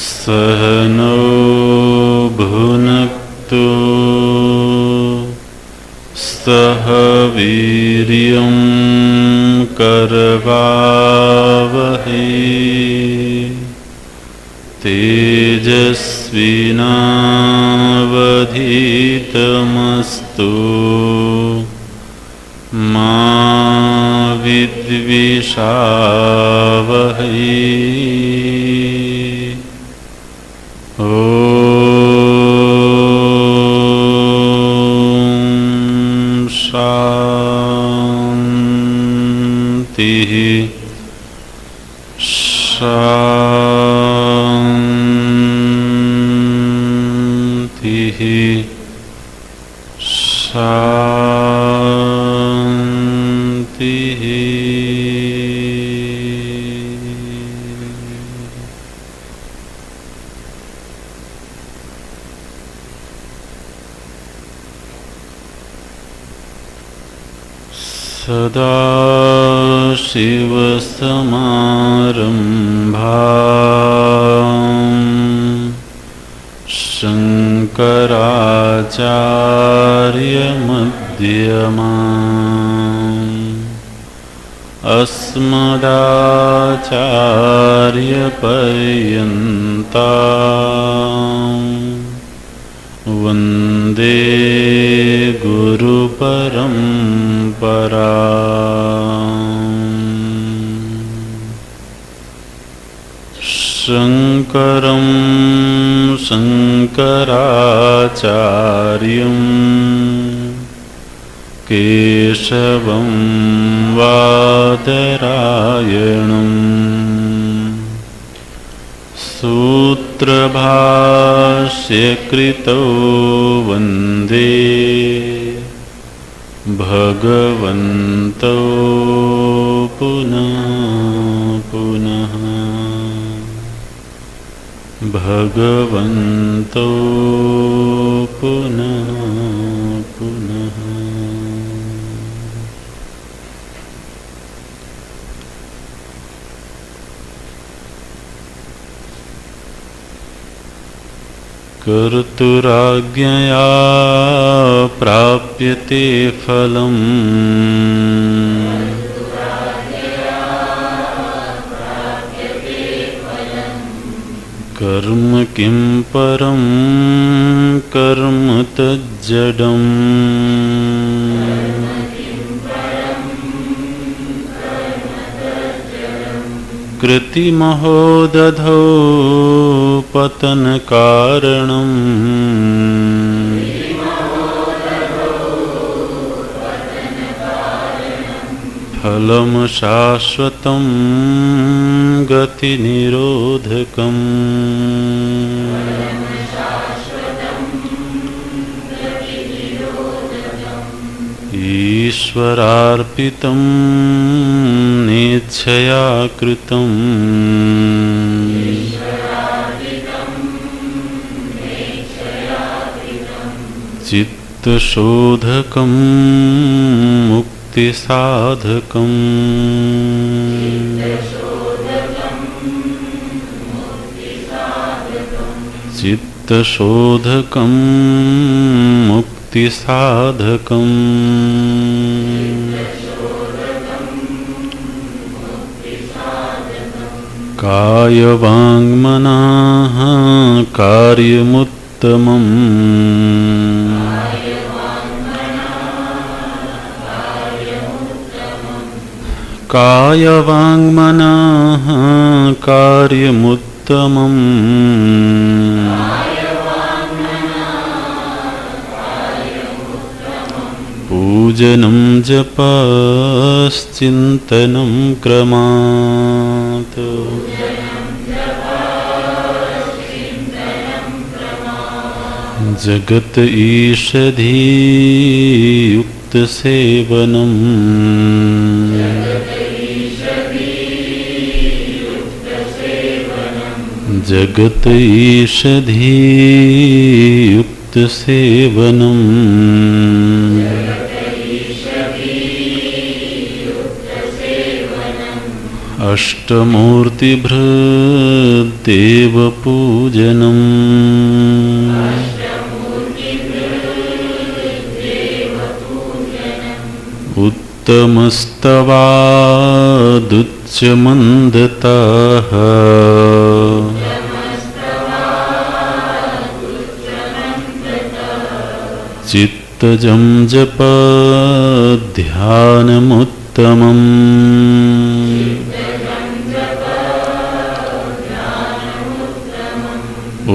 सहनौ भुनक्तु सह वीर्यं करवावहै तेजस्विनावधीतमस्तु मा विद्विषावहै। शान्तिः शान्तिः शान्तिः। सदाशिवसमारम्भाम् शङ्कराचार्यमध्यमाम् अस्मदाचार्यपर्यन्ताम् वन्दे गुरुपरम्पराम्। शङ्करं शङ्कराचार्यं केशवं बादरायणम् सूत्रभाष्यकृतौ वन्दे भगवन्तौ पुनः पुनः भगवन्तौ पुनः पुनः। कर्तुराज्ञया प्राप्यते फलम् कर्म किं परं कर्म तज्जडम् कृतिमहो दधौ पतनकारणम् फलं शाश्वतं गतिनिरोधकम् ईश्वरार्पितं नेच्छया कृतं चित्तशोधकं मुक्तिसाधकम् चित्तशोधकं मुक्तिसाधकम् कायवाङ्मनः कार्यमुत्तमम् कायवाङ्मनः कार्यमुत्तमम् पूजनं जपश्चिन्तनं क्रमात् जगत ईषधीयुक्तसेवनम् जगत ईषधीयुक्तसेवनम् अष्टमूर्तिभृद्देवपूजनम् उत्तमस्तवादुच्चमन्दताः चित्तजं जपध्यानमुत्तमम्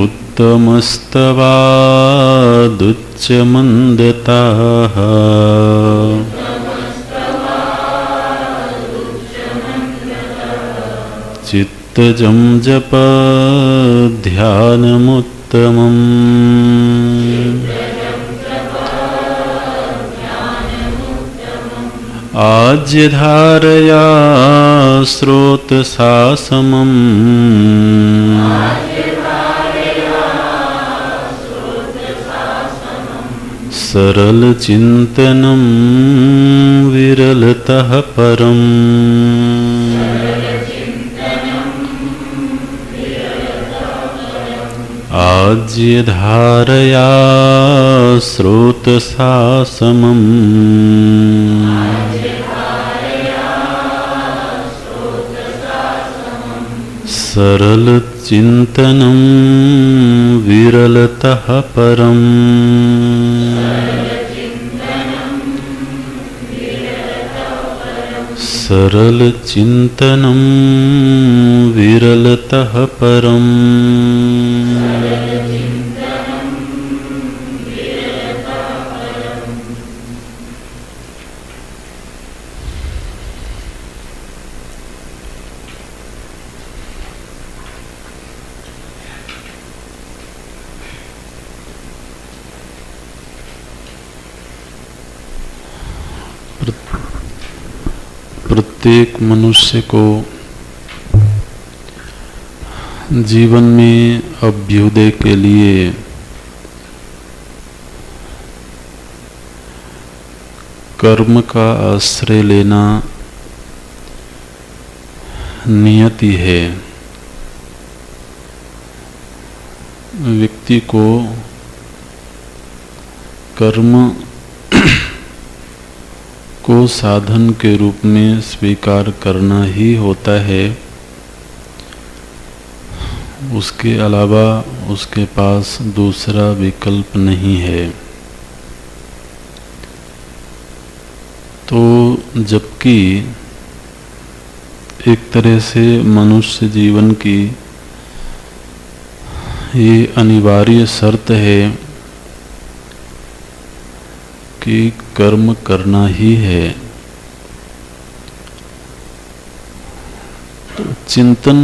उत्तमस्तवादुच्चमन्दताः चित्तजं जपध्यानमुत्तमम् आज्यधारया स्रोतसा समम् सरलचिन्तनं विरलतः परम् आज्यधारया स्रोतसा समम् सरलचिन्तनं विरलतः परम् सरलचिन्तनं विरलतः परम् प्रत्येक मनुष्य को जीवन में अभ्युदय के लिए कर्म का आश्रय लेना नियति है। व्यक्ति को कर्म को साधन के रूप में स्वीकार करना ही होता है। उसके अलावा उसके पास दूसरा विकल्प नहीं है। तो जबकि एक तरह से मनुष्य जीवन की ये अनिवार्य शर्त है कि कर्म करना ही है, तो चिंतन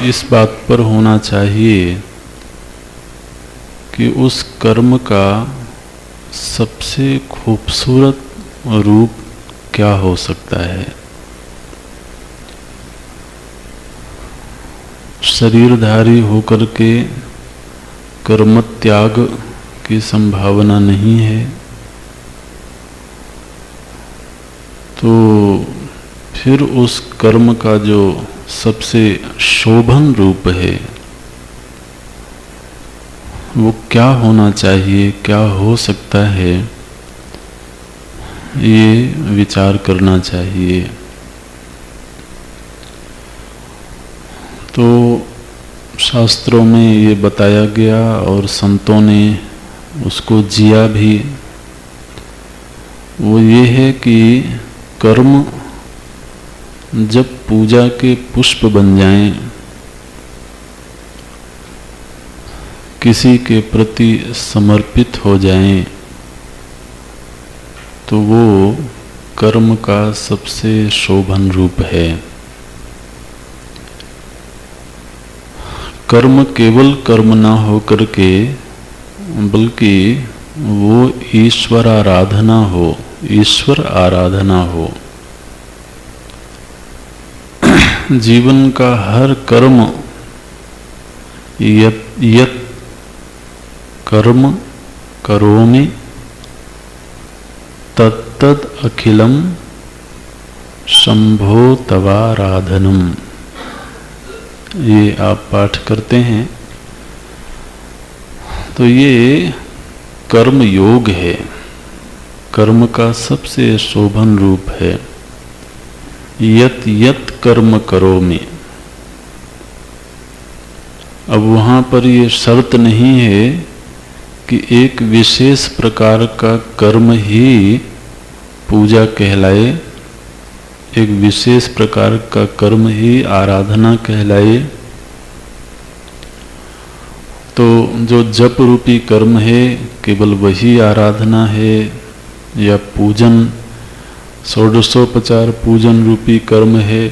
इस बात पर होना चाहिए कि उस कर्म का सबसे खूबसूरत रूप क्या हो सकता है। शरीरधारी होकर के कर्म त्याग की संभावना नहीं है, तो फिर उस कर्म का जो सबसे शोभन रूप है वो क्या होना चाहिए, क्या हो सकता है, ये विचार करना चाहिए। तो शास्त्रों में ये बताया गया और संतों ने उसको जिया भी, वो ये है कि कर्म जब पूजा के पुष्प बन जाएं, किसी के प्रति समर्पित हो जाएं, तो वो कर्म का सबसे शोभन रूप है। कर्म केवल कर्म ना हो करके बल्कि वो ईश्वर आराधना हो, ईश्वर आराधना हो। जीवन का हर कर्म यत् कर्म करोमि तत्तद अखिलम शंभो तवाराधनम, ये आप पाठ करते हैं तो ये कर्म योग है, कर्म का सबसे शोभन रूप है। यत यत कर्म करोमि। अब वहाँ पर ये शर्त नहीं है कि एक विशेष प्रकार का कर्म ही पूजा कहलाए, एक विशेष प्रकार का कर्म ही आराधना कहलाए। तो जो जप रूपी कर्म है केवल वही आराधना है, या पूजन षोडशोपचार पूजन रूपी कर्म है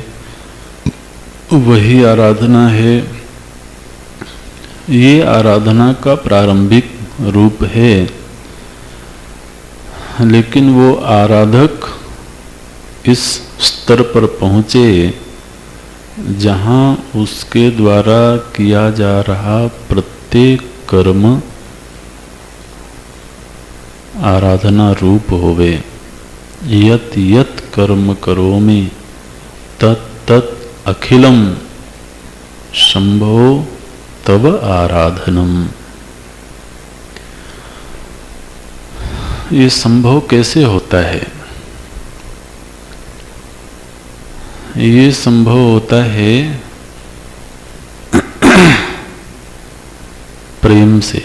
वही आराधना है, ये आराधना का प्रारंभिक रूप है। लेकिन वो आराधक इस स्तर पर पहुँचे जहाँ उसके द्वारा किया जा रहा प्रत्येक कर्म आराधना रूप होवे। यत यत कर्म करोमि तत् तत् अखिलम शंभो तव आराधनम। ये संभव कैसे होता है? ये संभव होता है प्रेम से।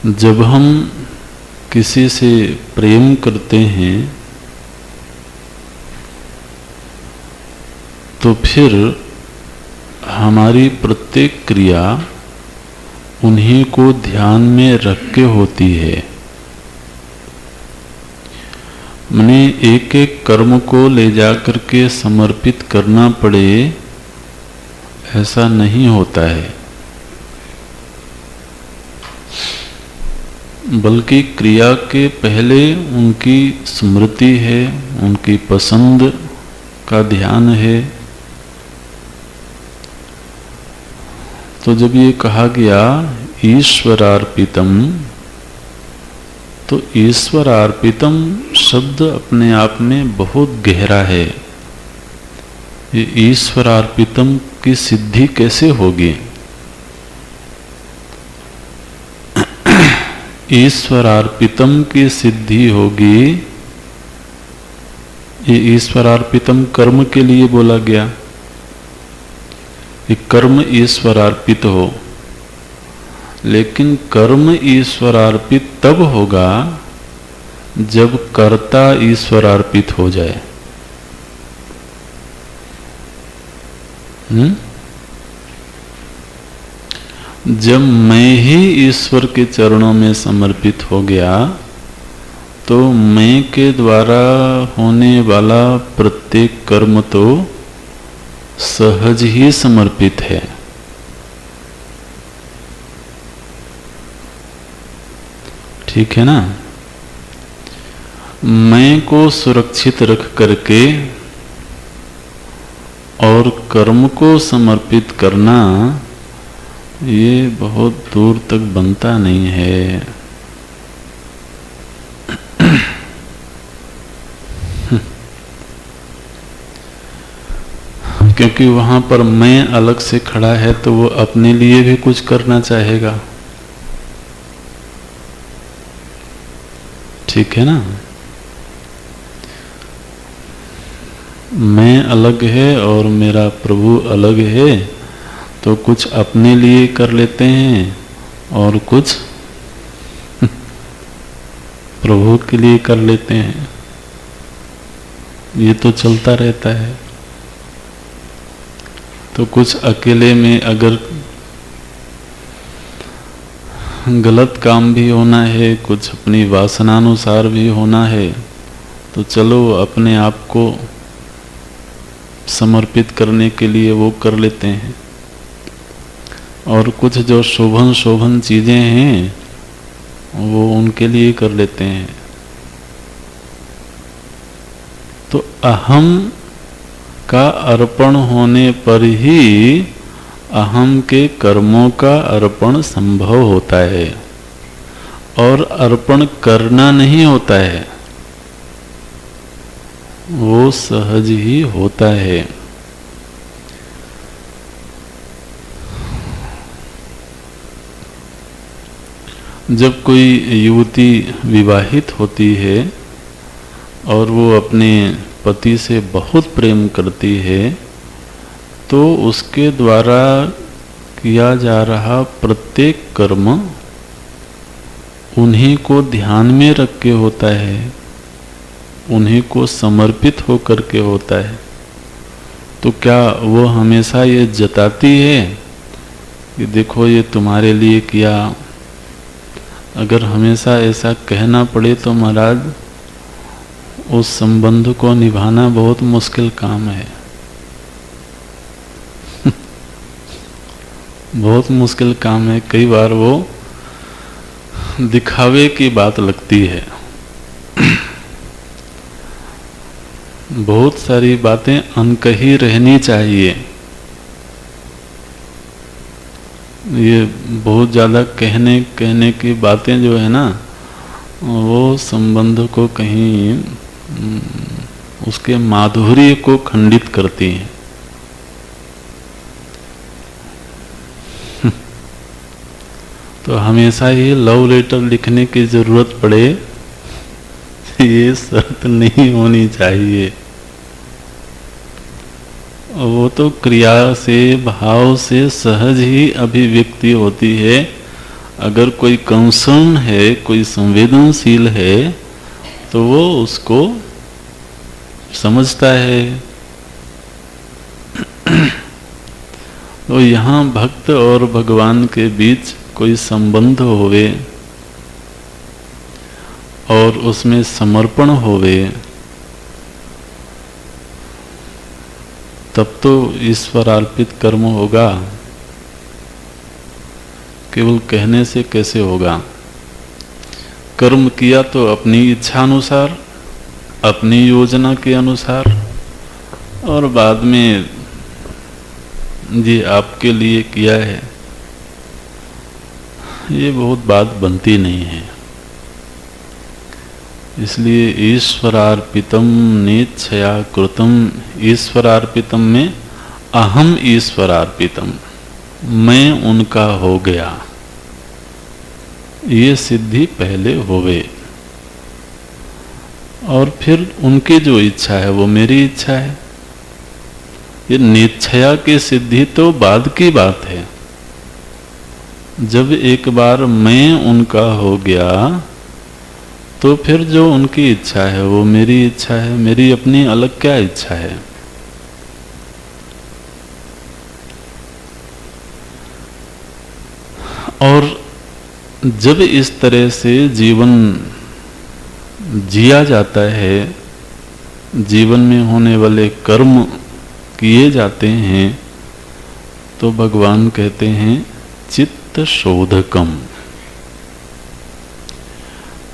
जब हम किसी से प्रेम करते हैं तो फिर हमारी प्रत्येक क्रिया उन्हीं को ध्यान में रख के होती है। मैंने एक एक कर्म को ले जाकर के समर्पित करना पड़े ऐसा नहीं होता है, बल्कि क्रिया के पहले उनकी स्मृति है, उनकी पसंद का ध्यान है। तो जब ये कहा गया ईश्वरार्पितम, तो ईश्वरार्पितम शब्द अपने आप में बहुत गहरा है। ये ईश्वरार्पितम की सिद्धि कैसे होगी? ईश्वरार्पितम की सिद्धि होगी, ये ईश्वरार्पितम कर्म के लिए बोला गया, ये कर्म ईश्वरार्पित हो। लेकिन कर्म ईश्वरार्पित तब होगा जब कर्ता ईश्वरार्पित हो जाए। जब मैं ही ईश्वर के चरणों में समर्पित हो गया तो मैं के द्वारा होने वाला प्रत्येक कर्म तो सहज ही समर्पित है। ठीक है ना? मैं को सुरक्षित रख करके और कर्म को समर्पित करना ये बहुत दूर तक बनता नहीं है। क्योंकि वहां पर मैं अलग से खड़ा है तो वो अपने लिए भी कुछ करना चाहेगा। ठीक है ना? मैं अलग है और मेरा प्रभु अलग है, तो कुछ अपने लिए कर लेते हैं और कुछ प्रभु के लिए कर लेते हैं। ये तो चलता रहता है। तो कुछ अकेले में अगर गलत काम भी होना है, कुछ अपनी वासनानुसार भी होना है, तो चलो अपने आप को समर्पित करने के लिए वो कर लेते हैं। और कुछ जो शोभन चीजें हैं वो उनके लिए कर लेते हैं। तो अहम का अर्पण होने पर ही अहम के कर्मों का अर्पण संभव होता है। और अर्पण करना नहीं होता है, वो सहज ही होता है। जब कोई युवती विवाहित होती है और वो अपने पति से बहुत प्रेम करती है, तो उसके द्वारा किया जा रहा प्रत्येक कर्म उन्हीं को ध्यान में रख के होता है, उन्हीं को समर्पित होकर के होता है। तो क्या वो हमेशा ये जताती है कि देखो ये तुम्हारे लिए किया? अगर हमेशा ऐसा कहना पड़े तो महाराज उस संबंध को निभाना बहुत मुश्किल काम है। बहुत मुश्किल काम है। कई बार वो दिखावे की बात लगती है। बहुत सारी बातें अनकही रहनी चाहिए। ये बहुत ज़्यादा कहने की बातें जो है ना, वो संबंध को कहीं उसके माधुर्य को खंडित करती हैं। तो हमेशा ही लव लेटर लिखने की जरूरत पड़े, ये शर्त नहीं होनी चाहिए। वो तो क्रिया से, भाव से सहज ही अभिव्यक्ति होती है। अगर कोई कंसर्न है, कोई संवेदनशील है, तो वो उसको समझता है। तो यहाँ भक्त और भगवान के बीच कोई संबंध होवे और उसमें समर्पण होवे, तब तो ईश्वर अर्पित कर्म होगा। केवल कहने से कैसे होगा? कर्म किया तो अपनी इच्छा अनुसार, अपनी योजना के अनुसार, और बाद में ये आपके लिए किया है, ये बहुत बात बनती नहीं है। इसलिए ईश्वरार्पितम नेच्छया कृतम, ईश्वरार्पितम में अहम ईश्वरार्पितम, मैं उनका हो गया, ये सिद्धि पहले होवे, और फिर उनकी जो इच्छा है वो मेरी इच्छा है। ये निश्चया की सिद्धि तो बाद की बात है। जब एक बार मैं उनका हो गया, तो फिर जो उनकी इच्छा है वो मेरी इच्छा है। मेरी अपनी अलग क्या इच्छा है? और जब इस तरह से जीवन जिया जाता है, जीवन में होने वाले कर्म किए जाते हैं, तो भगवान कहते हैं चित्त शोधकम।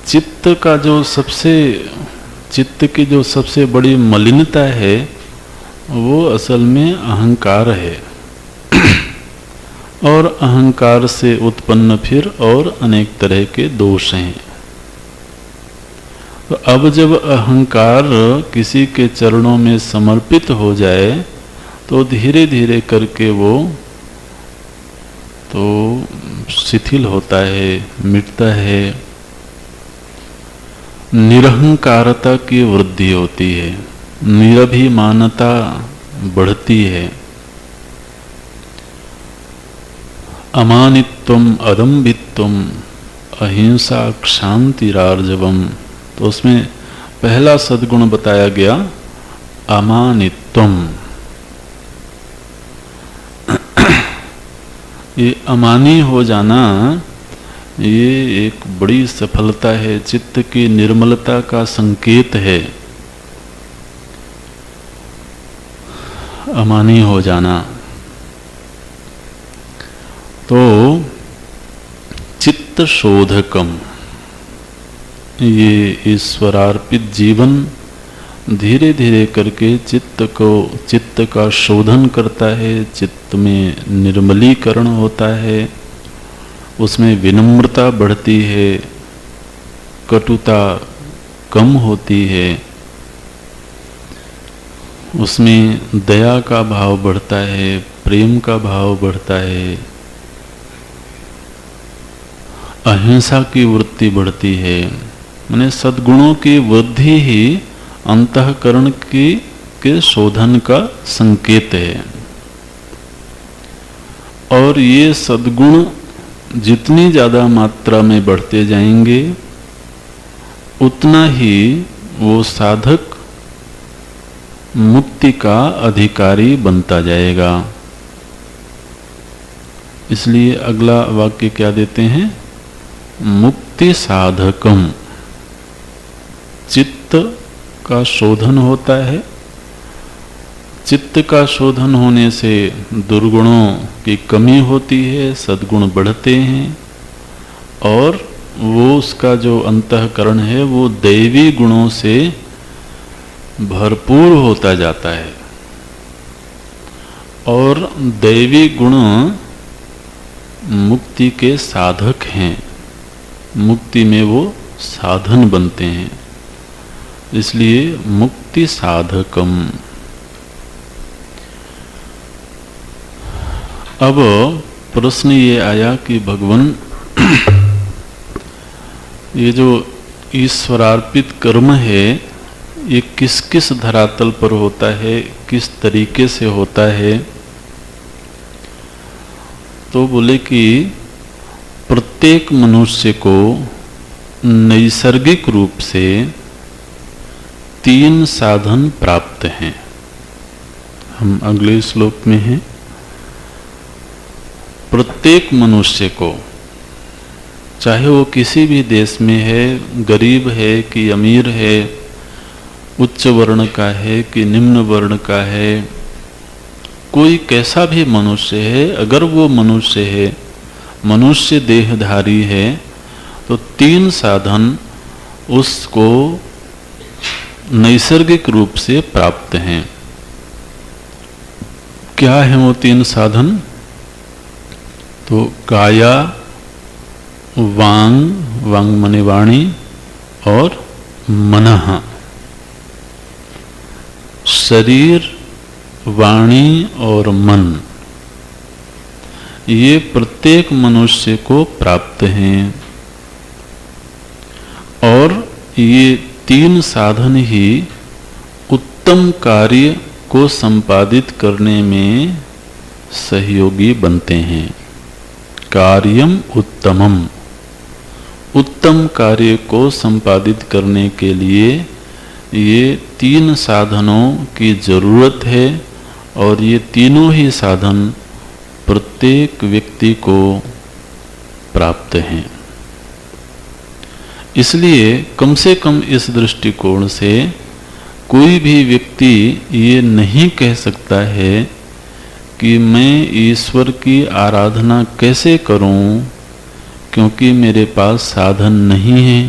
चित्त का जो सबसे, चित्त की जो सबसे बड़ी मलिनता है, वो असल में अहंकार है। और अहंकार से उत्पन्न फिर और अनेक तरह के दोष हैं। तो अब जब अहंकार किसी के चरणों में समर्पित हो जाए, तो धीरे धीरे करके वो तो शिथिल होता है, मिटता है। निरहंकारता की वृद्धि होती है, निरभिमानता बढ़ती है। अमानित्वम अदम्भित्वम अहिंसा क्षांतिरार्जवम। तो उसमें पहला सद्गुण बताया गया अमानित्वम। ये अमानी हो जाना, ये एक बड़ी सफलता है, चित्त की निर्मलता का संकेत है। अमानी हो जाना। तो चित्त शोधकम, ये ईश्वरार्पित जीवन धीरे धीरे करके चित्त का शोधन करता है, चित्त में निर्मलीकरण होता है, उसमें विनम्रता बढ़ती है, कटुता कम होती है, उसमें दया का भाव बढ़ता है, प्रेम का भाव बढ़ता है, अहिंसा की वृत्ति बढ़ती है। माने सद्गुणों की वृद्धि ही अंतःकरण के शोधन का संकेत है। और ये सद्गुण जितनी ज्यादा मात्रा में बढ़ते जाएंगे उतना ही वो साधक मुक्ति का अधिकारी बनता जाएगा। इसलिए अगला वाक्य क्या देते हैं? मुक्ति साधकम। चित्त का शोधन होता है, चित्त का शोधन होने से दुर्गुणों की कमी होती है, सद्गुण बढ़ते हैं और वो उसका जो अंतःकरण है वो दैवी गुणों से भरपूर होता जाता है। और दैवी गुण मुक्ति के साधक हैं, मुक्ति में वो साधन बनते हैं, इसलिए मुक्ति साधकम। अब प्रश्न ये आया कि भगवान ये जो ईश्वरार्पित कर्म है ये किस किस धरातल पर होता है, किस तरीके से होता है? तो बोले कि प्रत्येक मनुष्य को नैसर्गिक रूप से 3 साधन प्राप्त हैं। हम अगले श्लोक में हैं। प्रत्येक मनुष्य को, चाहे वो किसी भी देश में है, गरीब है कि अमीर है, उच्च वर्ण का है कि निम्न वर्ण का है, कोई कैसा भी मनुष्य है, अगर वो मनुष्य है, मनुष्य देहधारी है, तो 3 साधन उसको नैसर्गिक रूप से प्राप्त हैं। क्या है वो 3 साधन? तो काया, वांग, वांग माने वाणी, और मनः। शरीर, वाणी और मन, ये प्रत्येक मनुष्य को प्राप्त हैं। और ये 3 साधन ही उत्तम कार्य को संपादित करने में सहयोगी बनते हैं। कार्यम उत्तमम, उत्तम कार्य को संपादित करने के लिए ये 3 साधनों की जरूरत है और ये तीनों ही साधन प्रत्येक व्यक्ति को प्राप्त हैं। इसलिए कम से कम इस दृष्टिकोण से कोई भी व्यक्ति ये नहीं कह सकता है कि मैं ईश्वर की आराधना कैसे करूं क्योंकि मेरे पास साधन नहीं है।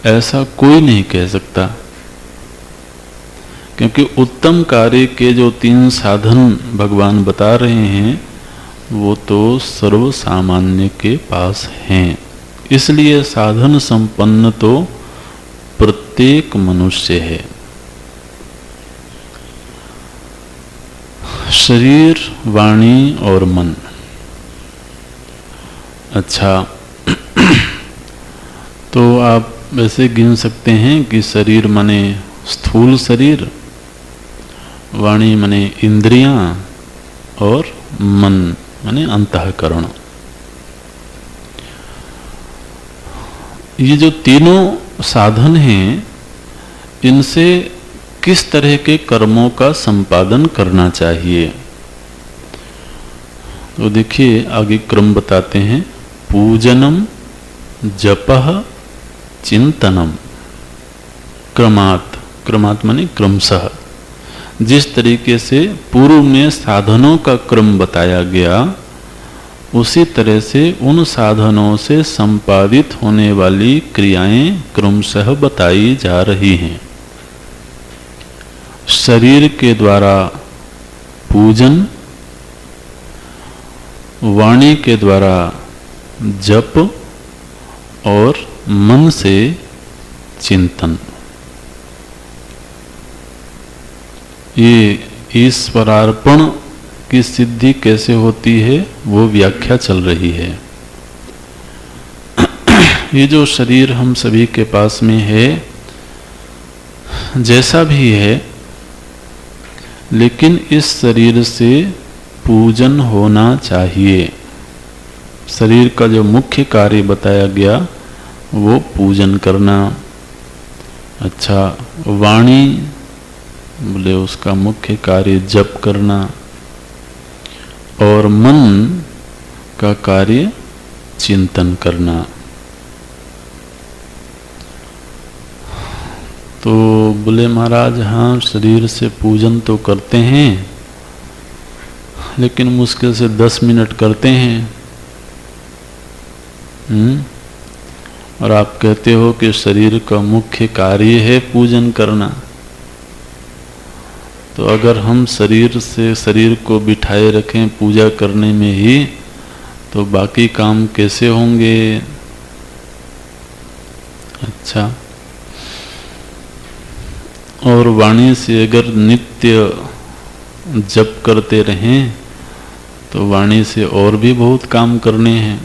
ऐसा कोई नहीं कह सकता, क्योंकि उत्तम कार्य के जो 3 साधन भगवान बता रहे हैं वो तो सर्व सामान्य के पास हैं। इसलिए साधन संपन्न तो प्रत्येक मनुष्य है। शरीर, वाणी और मन। अच्छा, तो आप वैसे गिन सकते हैं कि शरीर माने स्थूल शरीर, वाणी माने इंद्रियां और मन माने अंतःकरण। ये जो तीनों साधन हैं, इनसे किस तरह के कर्मों का संपादन करना चाहिए? तो देखिए आगे क्रम बताते हैं। पूजनम, जपः, चिंतनम। क्रमात्, क्रमात् माने क्रमशः। जिस तरीके से पूर्व में साधनों का क्रम बताया गया, उसी तरह से उन साधनों से संपादित होने वाली क्रियाएं क्रमशः बताई जा रही हैं। शरीर के द्वारा पूजन, वाणी के द्वारा जप और मन से चिंतन। ये ईश्वरार्पण की सिद्धि कैसे होती है वो व्याख्या चल रही है। ये जो शरीर हम सभी के पास में है, जैसा भी है, लेकिन इस शरीर से पूजन होना चाहिए। शरीर का जो मुख्य कार्य बताया गया वो पूजन करना। अच्छा, वाणी बोले उसका मुख्य कार्य जप करना, और मन का कार्य चिंतन करना। तो बोले महाराज हाँ, शरीर से पूजन तो करते हैं, लेकिन मुश्किल से 10 मिनट करते हैं। और आप कहते हो कि शरीर का मुख्य कार्य है पूजन करना। तो अगर हम शरीर को बिठाए रखें पूजा करने में ही, तो बाकी काम कैसे होंगे? अच्छा, और वाणी से अगर नित्य जप करते रहें तो वाणी से और भी बहुत काम करने हैं।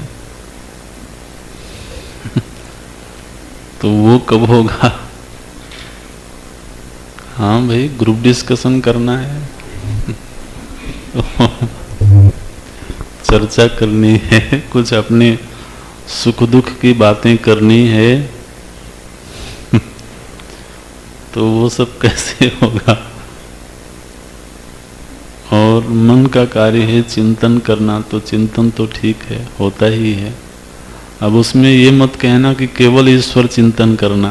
तो वो कब होगा? हाँ भाई, ग्रुप डिस्कशन करना है, चर्चा करनी है, कुछ अपने सुख दुख की बातें करनी है, तो वो सब कैसे होगा? और मन का कार्य है चिंतन करना, तो चिंतन तो ठीक है, होता ही है। अब उसमें ये मत कहना कि केवल ईश्वर चिंतन करना।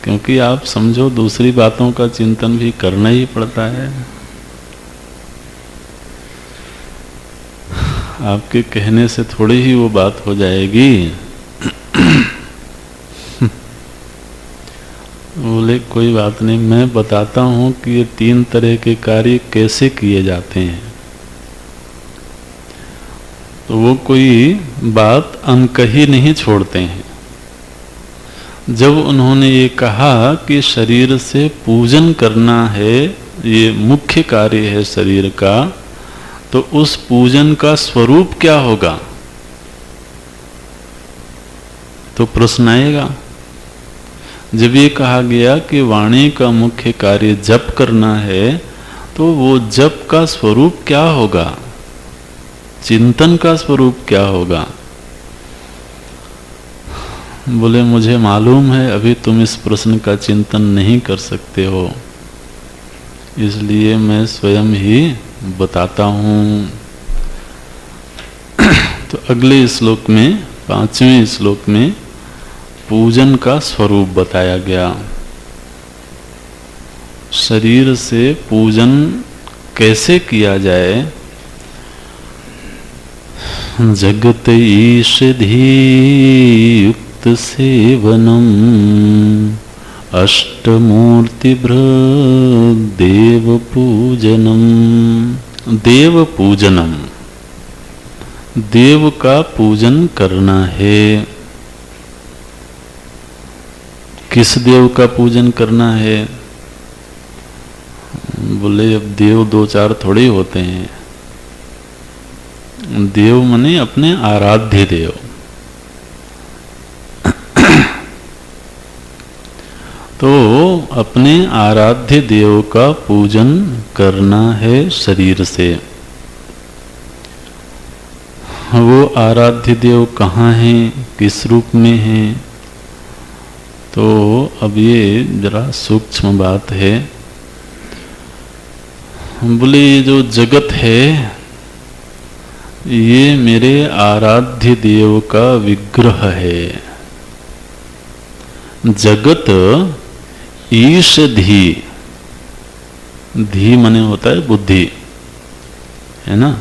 क्योंकि आप समझो दूसरी बातों का चिंतन भी करना ही पड़ता है। आपके कहने से थोड़ी ही वो बात हो जाएगी। बोले कोई बात नहीं, मैं बताता हूं कि ये 3 तरह के कार्य कैसे किए जाते हैं। तो वो कोई बात अनकही नहीं छोड़ते हैं। जब उन्होंने ये कहा कि शरीर से पूजन करना है, ये मुख्य कार्य है शरीर का, तो उस पूजन का स्वरूप क्या होगा? तो प्रश्न आएगा। जब ये कहा गया कि वाणी का मुख्य कार्य जप करना है, तो वो जप का स्वरूप क्या होगा? चिंतन का स्वरूप क्या होगा? बोले मुझे मालूम है अभी तुम इस प्रश्न का चिंतन नहीं कर सकते हो, इसलिए मैं स्वयं ही बताता हूं। तो अगले श्लोक में, 5वें श्लोक में पूजन का स्वरूप बताया गया। शरीर से पूजन कैसे किया जाए? जगत ईषधि युक्त सेवनम अष्टमूर्ति भृग देव पूजनम। देव पूजनम, देव का पूजन करना है। किस देव का पूजन करना है? बोले अब देव 2-4 थोड़े होते हैं। देव माने अपने आराध्य देव। तो अपने आराध्य देव का पूजन करना है शरीर से। वो आराध्य देव कहाँ हैं, किस रूप में हैं? तो अब ये जरा सूक्ष्म बात है। बोले ये जो जगत है, ये मेरे आराध्य देव का विग्रह है। जगत ईषधि, धी मने होता है बुद्धि, है ना?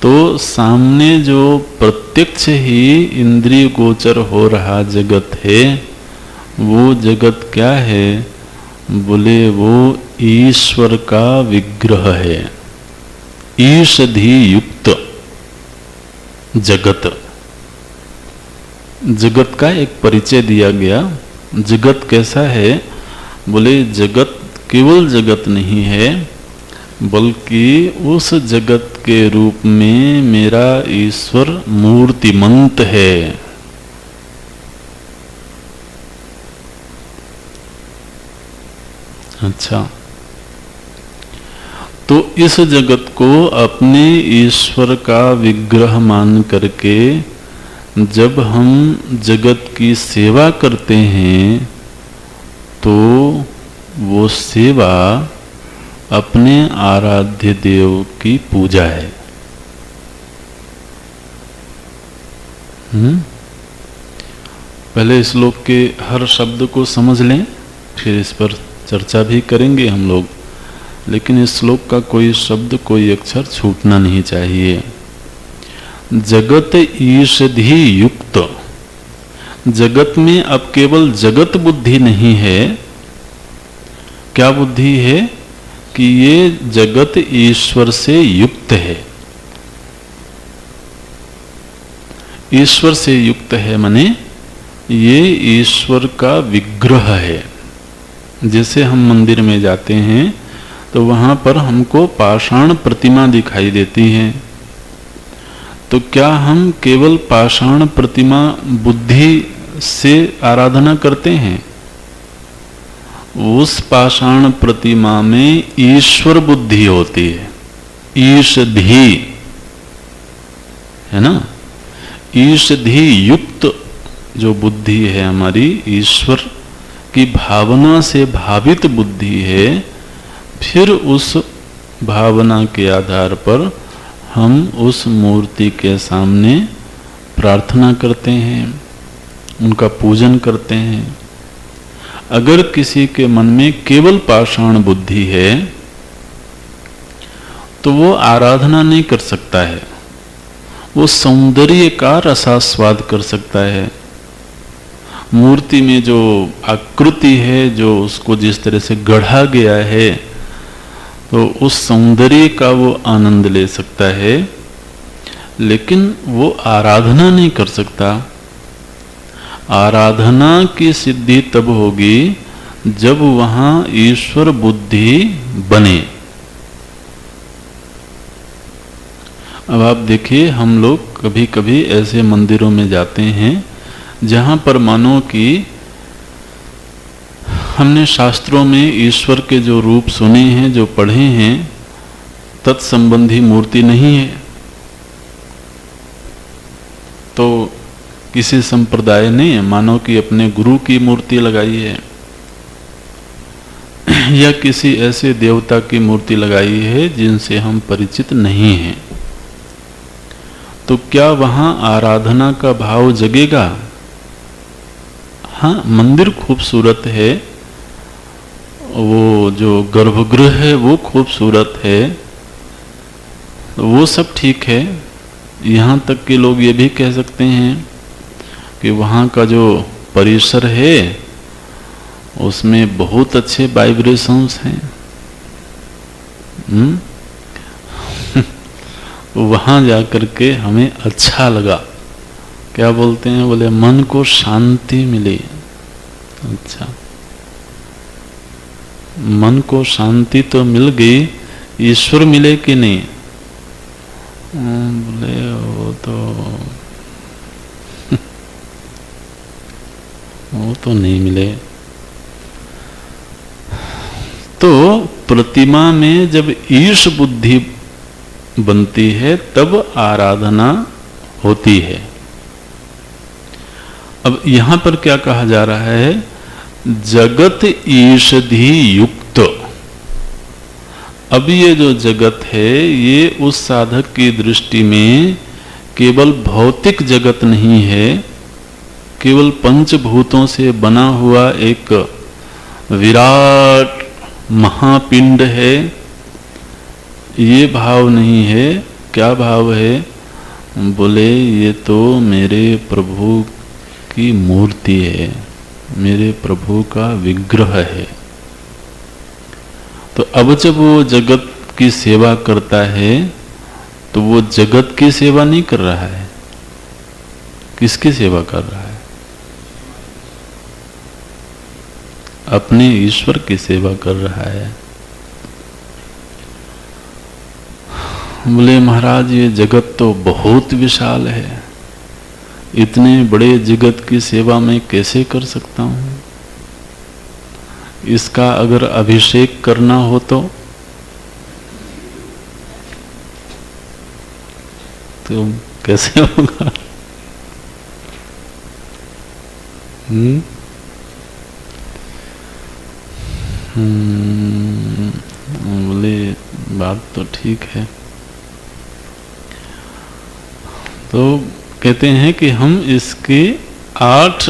तो सामने जो प्रत्यक्ष ही इंद्रिय गोचर हो रहा जगत है, वो जगत क्या है? बोले वो ईश्वर का विग्रह है, ईषधि युक्त। जगत, जगत का एक परिचय दिया गया। जगत कैसा है? बोले जगत केवल जगत नहीं है, बल्कि उस जगत के रूप में मेरा ईश्वर मूर्तिमंत है। अच्छा, तो इस जगत को अपने ईश्वर का विग्रह मान करके जब हम जगत की सेवा करते हैं तो वो सेवा अपने आराध्य देव की पूजा है। पहले इस श्लोक के हर शब्द को समझ लें, फिर इस पर चर्चा भी करेंगे हम लोग, लेकिन इस श्लोक का कोई शब्द कोई अक्षर छूटना नहीं चाहिए। जगत ईषधि युक्त, जगत में अब केवल जगत बुद्धि नहीं है। क्या बुद्धि है? कि ये जगत ईश्वर से युक्त है। ईश्वर से युक्त है माने ये ईश्वर का विग्रह है। जैसे हम मंदिर में जाते हैं तो वहां पर हमको पाषाण प्रतिमा दिखाई देती है, तो क्या हम केवल पाषाण प्रतिमा बुद्धि से आराधना करते हैं? उस पाषाण प्रतिमा में ईश्वर बुद्धि होती है, ईषधि है ना। ईषधि युक्त जो बुद्धि है हमारी, ईश्वर की भावना से भावित बुद्धि है, फिर उस भावना के आधार पर हम उस मूर्ति के सामने प्रार्थना करते हैं, उनका पूजन करते हैं। अगर किसी के मन में केवल पाषाण बुद्धि है तो वो आराधना नहीं कर सकता है, वो सौंदर्य का रसास्वाद कर सकता है। मूर्ति में जो आकृति है, जो उसको जिस तरह से गढ़ा गया है, तो उस सौंदर्य का वो आनंद ले सकता है, लेकिन वो आराधना नहीं कर सकता। आराधना की सिद्धि तब होगी जब वहां ईश्वर बुद्धि बने। अब आप देखिए, हम लोग कभी कभी ऐसे मंदिरों में जाते हैं जहां पर मानो कि हमने शास्त्रों में ईश्वर के जो रूप सुने हैं, जो पढ़े हैं, तत्संबंधी मूर्ति नहीं है। तो किसी संप्रदाय ने मानो कि अपने गुरु की मूर्ति लगाई है या किसी ऐसे देवता की मूर्ति लगाई है जिनसे हम परिचित नहीं हैं, तो क्या वहां आराधना का भाव जगेगा? हाँ, मंदिर खूबसूरत है, वो जो गर्भगृह है वो खूबसूरत है, वो सब ठीक है। यहाँ तक कि लोग ये भी कह सकते हैं कि वहाँ का जो परिसर है उसमें बहुत अच्छे वाइब्रेशंस हैं। वहाँ जाकर के हमें अच्छा लगा। क्या बोलते हैं? बोले मन को शांति मिली। अच्छा, मन को शांति तो मिल गई, ईश्वर मिले कि नहीं? बोले वो तो नहीं मिले। तो प्रतिमा में जब ईश बुद्धि बनती है तब आराधना होती है। अब यहां पर क्या कहा जा रहा है? जगत ईषधि युक्त। अब ये जो जगत है ये उस साधक की दृष्टि में केवल भौतिक जगत नहीं है, केवल पंचभूतों से बना हुआ एक विराट महापिंड है, ये भाव नहीं है। क्या भाव है? बोले ये तो मेरे प्रभु की मूर्ति है, मेरे प्रभु का विग्रह है। तो अब जब वो जगत की सेवा करता है तो वो जगत की सेवा नहीं कर रहा है, किसकी सेवा कर रहा है? अपने ईश्वर की सेवा कर रहा है। बोले महाराज ये जगत तो बहुत विशाल है, इतने बड़े जगत की सेवा मैं कैसे कर सकता हूं? इसका अगर अभिषेक करना हो तो कैसे होगा? बोले बात तो ठीक है। तो कहते हैं कि हम इसकी 8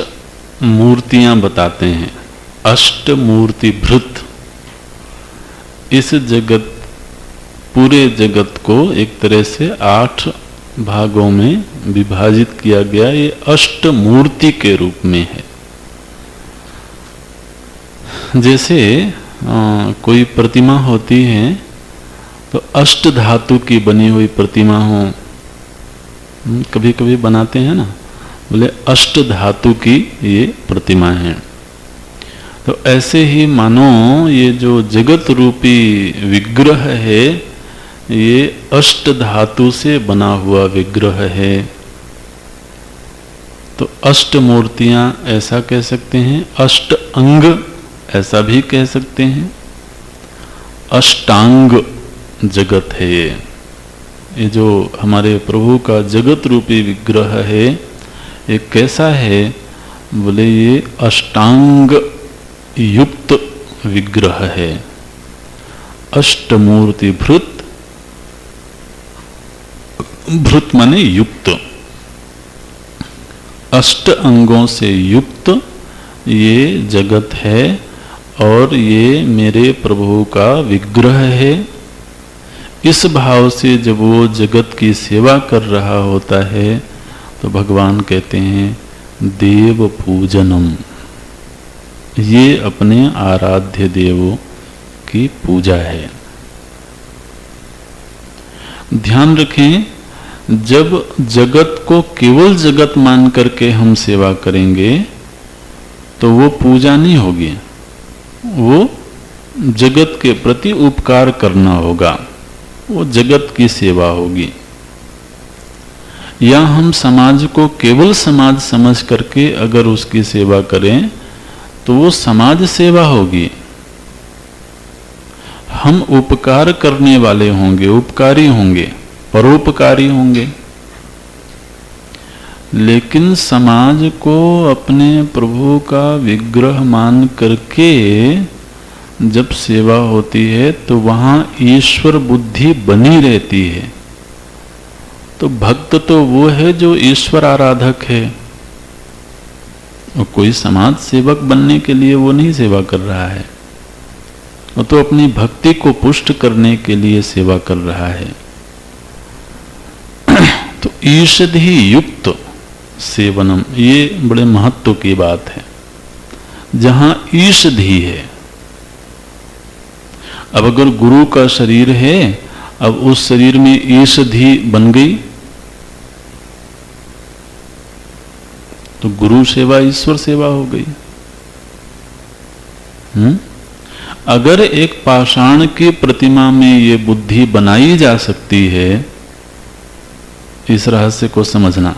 मूर्तियां बताते हैं, अष्टमूर्ति भृत। इस जगत, पूरे जगत को एक तरह से 8 भागों में विभाजित किया गया, ये अष्टमूर्ति के रूप में है। जैसे कोई प्रतिमा होती है तो अष्ट धातु की बनी हुई प्रतिमा हो, कभी कभी बनाते हैं ना, बोले अष्ट धातु की ये प्रतिमा है। तो ऐसे ही मानो ये जो जगत रूपी विग्रह है ये अष्ट धातु से बना हुआ विग्रह है। तो अष्ट मूर्तियां ऐसा कह सकते हैं, अष्ट अंग ऐसा भी कह सकते हैं, अष्टांग जगत है ये जो हमारे प्रभु का जगत रूपी विग्रह है ये कैसा है? बोले ये अष्टांग युक्त विग्रह है, अष्टमूर्ति भृत। भृत माने युक्त, अष्ट अंगों से युक्त ये जगत है और ये मेरे प्रभु का विग्रह है। इस भाव से जब वो जगत की सेवा कर रहा होता है तो भगवान कहते हैं देव पूजनम, ये अपने आराध्य देवों की पूजा है। ध्यान रखें, जब जगत को केवल जगत मान करके हम सेवा करेंगे तो वो पूजा नहीं होगी, वो जगत के प्रति उपकार करना होगा, वो जगत की सेवा होगी। या हम समाज को केवल समाज समझ करके अगर उसकी सेवा करें तो वो समाज सेवा होगी। हम उपकार करने वाले होंगे, उपकारी होंगे, परोपकारी होंगे। लेकिन समाज को अपने प्रभु का विग्रह मान करके जब सेवा होती है तो वहां ईश्वर बुद्धि बनी रहती है। तो भक्त तो वो है जो ईश्वर आराधक है, और कोई समाज सेवक बनने के लिए वो नहीं सेवा कर रहा है, वो तो अपनी भक्ति को पुष्ट करने के लिए सेवा कर रहा है। तो ईषधि युक्त सेवनम, ये बड़े महत्व की बात है। जहां ईषधि है, अब अगर गुरु का शरीर है, अब उस शरीर में ईषधि बन गई तो गुरु सेवा ईश्वर सेवा हो गई। अगर एक पाषाण की प्रतिमा में ये बुद्धि बनाई जा सकती है, इस रहस्य को समझना।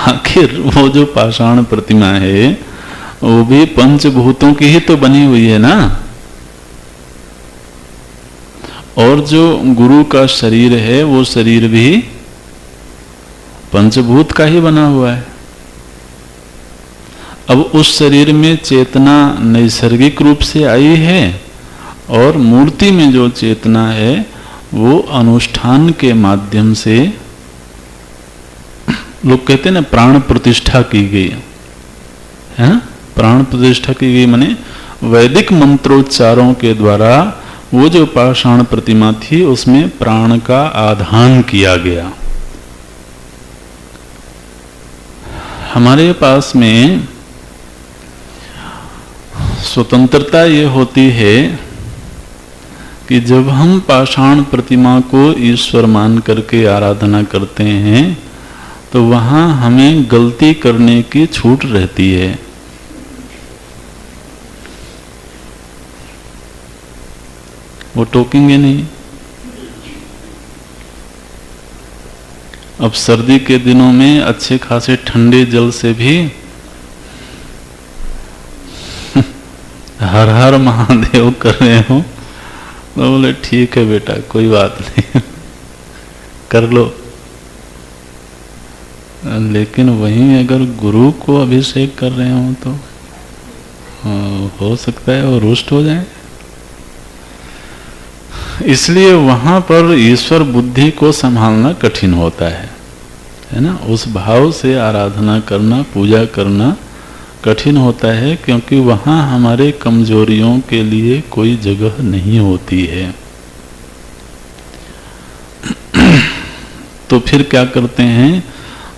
आखिर वो जो पाषाण प्रतिमा है वो भी पंचभूतों की ही तो बनी हुई है ना, और जो गुरु का शरीर है वो शरीर भी पंचभूत का ही बना हुआ है। अब उस शरीर में चेतना नैसर्गिक रूप से आई है और मूर्ति में जो चेतना है वो अनुष्ठान के माध्यम से, लोग कहते हैं ना प्राण प्रतिष्ठा की गई है ना, प्राण प्रतिष्ठा की गई माने वैदिक मंत्रोच्चारों के द्वारा वो जो पाषाण प्रतिमा थी उसमें प्राण का आधान किया गया। हमारे पास में स्वतंत्रता ये होती है कि जब हम पाषाण प्रतिमा को ईश्वर मान करके आराधना करते हैं तो वहां हमें गलती करने की छूट रहती है। वो टोकेंगे नहीं। अब सर्दी के दिनों में अच्छे खासे ठंडे जल से भी हर हर महादेव कर रहे हो, तो बोले ठीक है बेटा, कोई बात नहीं कर लो। लेकिन वहीं अगर गुरु को अभिषेक कर रहे हो तो हो सकता है वो रुष्ट हो जाए। इसलिए वहां पर ईश्वर बुद्धि को संभालना कठिन होता है ना। उस भाव से आराधना करना, पूजा करना कठिन होता है, क्योंकि वहां हमारे कमजोरियों के लिए कोई जगह नहीं होती है। तो फिर क्या करते हैं,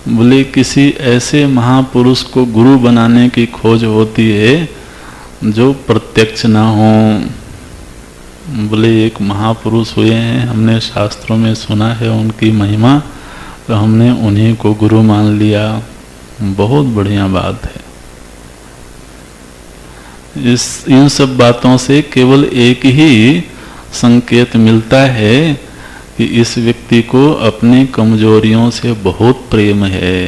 बोले किसी ऐसे महापुरुष को गुरु बनाने की खोज होती है जो प्रत्यक्ष ना हो। बोले एक महापुरुष हुए हैं, हमने शास्त्रों में सुना है उनकी महिमा, तो हमने उन्हीं को गुरु मान लिया। बहुत बढ़िया बात है। इन सब बातों से केवल एक ही संकेत मिलता है कि इस व्यक्ति को अपनी कमजोरियों से बहुत प्रेम है,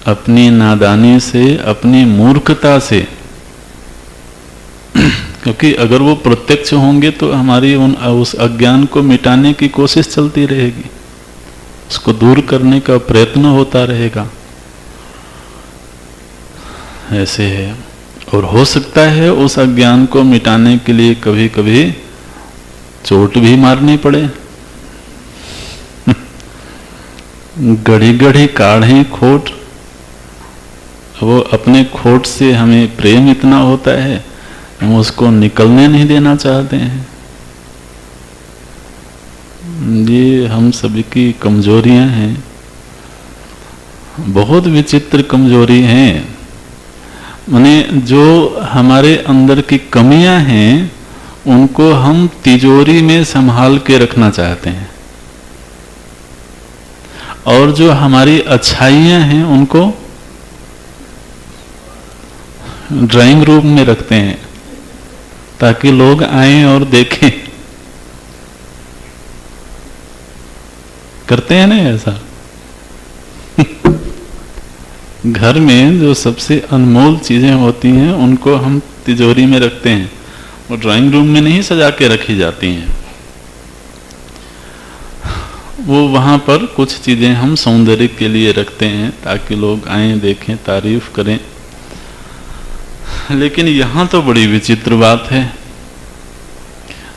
अपनी नादानी से, अपनी मूर्खता से। क्योंकि अगर वो प्रत्यक्ष होंगे तो हमारी उस अज्ञान को मिटाने की कोशिश चलती रहेगी, उसको दूर करने का प्रयत्न होता रहेगा। ऐसे है। और हो सकता है उस अज्ञान को मिटाने के लिए कभी कभी चोट भी मारनी पड़े। गढ़ी गढ़ी काढ़ी खोट। वो अपने खोट से हमें प्रेम इतना होता है, हम उसको निकलने नहीं देना चाहते हैं। ये हम सभी की कमजोरियां हैं, बहुत विचित्र कमजोरी हैं। माने जो हमारे अंदर की कमियां हैं उनको हम तिजोरी में संभाल के रखना चाहते हैं, और जो हमारी अच्छाइयां हैं उनको ड्राइंग रूम में रखते हैं ताकि लोग आएं और देखें। करते हैं ना ऐसा? घर में जो सबसे अनमोल चीजें होती हैं उनको हम तिजोरी में रखते हैं, वो ड्राइंग रूम में नहीं सजा के रखी जाती हैं। वो वहां पर कुछ चीजें हम सौंदर्य के लिए रखते हैं ताकि लोग आएं, देखें, तारीफ करें। लेकिन यहां तो बड़ी विचित्र बात है,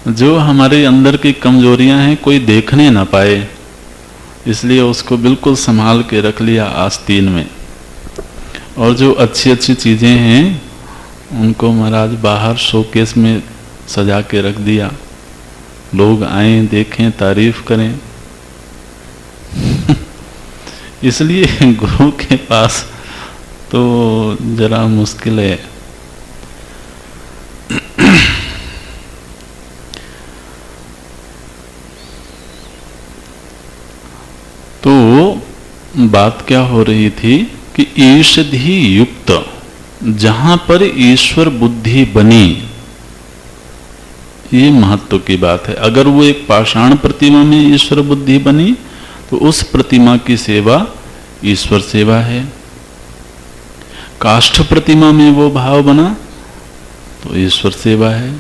जो हमारे अंदर की कमजोरियां हैं कोई देखने ना पाए, इसलिए उसको बिल्कुल संभाल के रख लिया आस्तीन में। और जो अच्छी अच्छी चीजें हैं उनको महाराज बाहर शोकेस में सजा के रख दिया, लोग आएं, देखें, तारीफ करें। इसलिए गुरु के पास तो जरा मुश्किल है। तो बात क्या हो रही थी कि ईषधि युक्त जहां पर ईश्वर बुद्धि बनी, ये महत्व की बात है। अगर वो एक पाषाण प्रतिमा में ईश्वर बुद्धि बनी तो उस प्रतिमा की सेवा ईश्वर सेवा है। काष्ठ प्रतिमा में वो भाव बना तो ईश्वर सेवा है।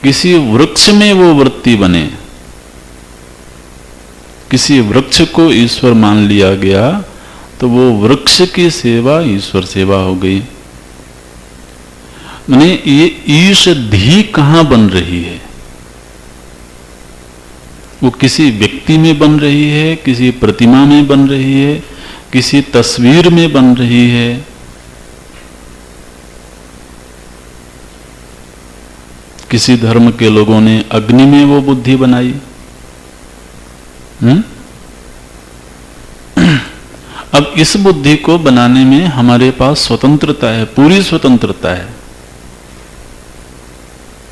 किसी वृक्ष में वो वृत्ति बने, किसी वृक्ष को ईश्वर मान लिया गया तो वो वृक्ष की सेवा ईश्वर सेवा हो गई। माने ये ईषधि कहां बन रही है? वो किसी व्यक्ति में बन रही है, किसी प्रतिमा में बन रही है, किसी तस्वीर में बन रही है। किसी धर्म के लोगों ने अग्नि में वो बुद्धि बनाई। अब इस बुद्धि को बनाने में हमारे पास स्वतंत्रता है, पूरी स्वतंत्रता है।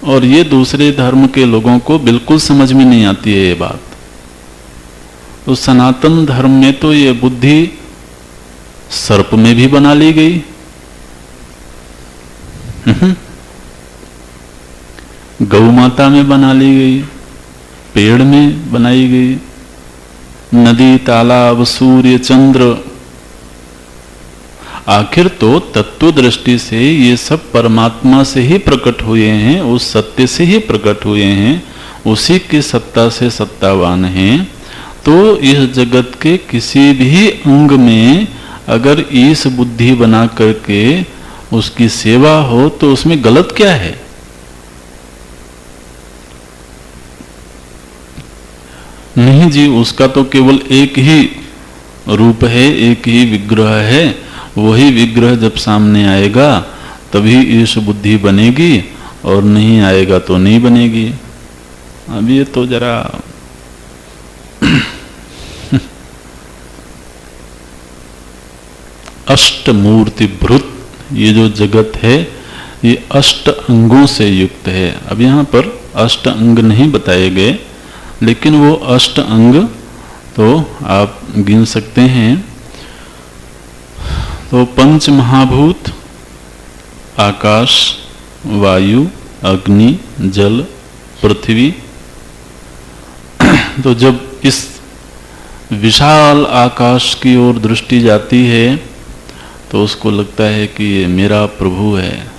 और ये दूसरे धर्म के लोगों को बिल्कुल समझ में नहीं आती है ये बात। तो सनातन धर्म में तो ये बुद्धि सर्प में भी बना ली गई, गौ माता में बना ली गई, पेड़ में बनाई गई, नदी, तालाब, सूर्य, चंद्र। आखिर तो तत्व दृष्टि से ये सब परमात्मा से ही प्रकट हुए हैं, उस सत्य से ही प्रकट हुए हैं, उसी की सत्ता से सत्तावान हैं। तो इस जगत के किसी भी अंग में अगर ईश बुद्धि बना करके उसकी सेवा हो तो उसमें गलत क्या है? नहीं जी, उसका तो केवल एक ही रूप है, एक ही विग्रह है। वही विग्रह जब सामने आएगा तभी ईश बुद्धि बनेगी, और नहीं आएगा तो नहीं बनेगी। अब ये तो जरा अष्ट मूर्ति भृत, ये जो जगत है ये अष्ट अंगों से युक्त है। अब यहाँ पर अष्ट अंग नहीं बताए गए, लेकिन वो अष्ट अंग तो आप गिन सकते हैं। तो पंच महाभूत आकाश, वायु, अग्नि, जल, पृथ्वी। तो जब इस विशाल आकाश की ओर दृष्टि जाती है तो उसको लगता है कि ये मेरा प्रभु है।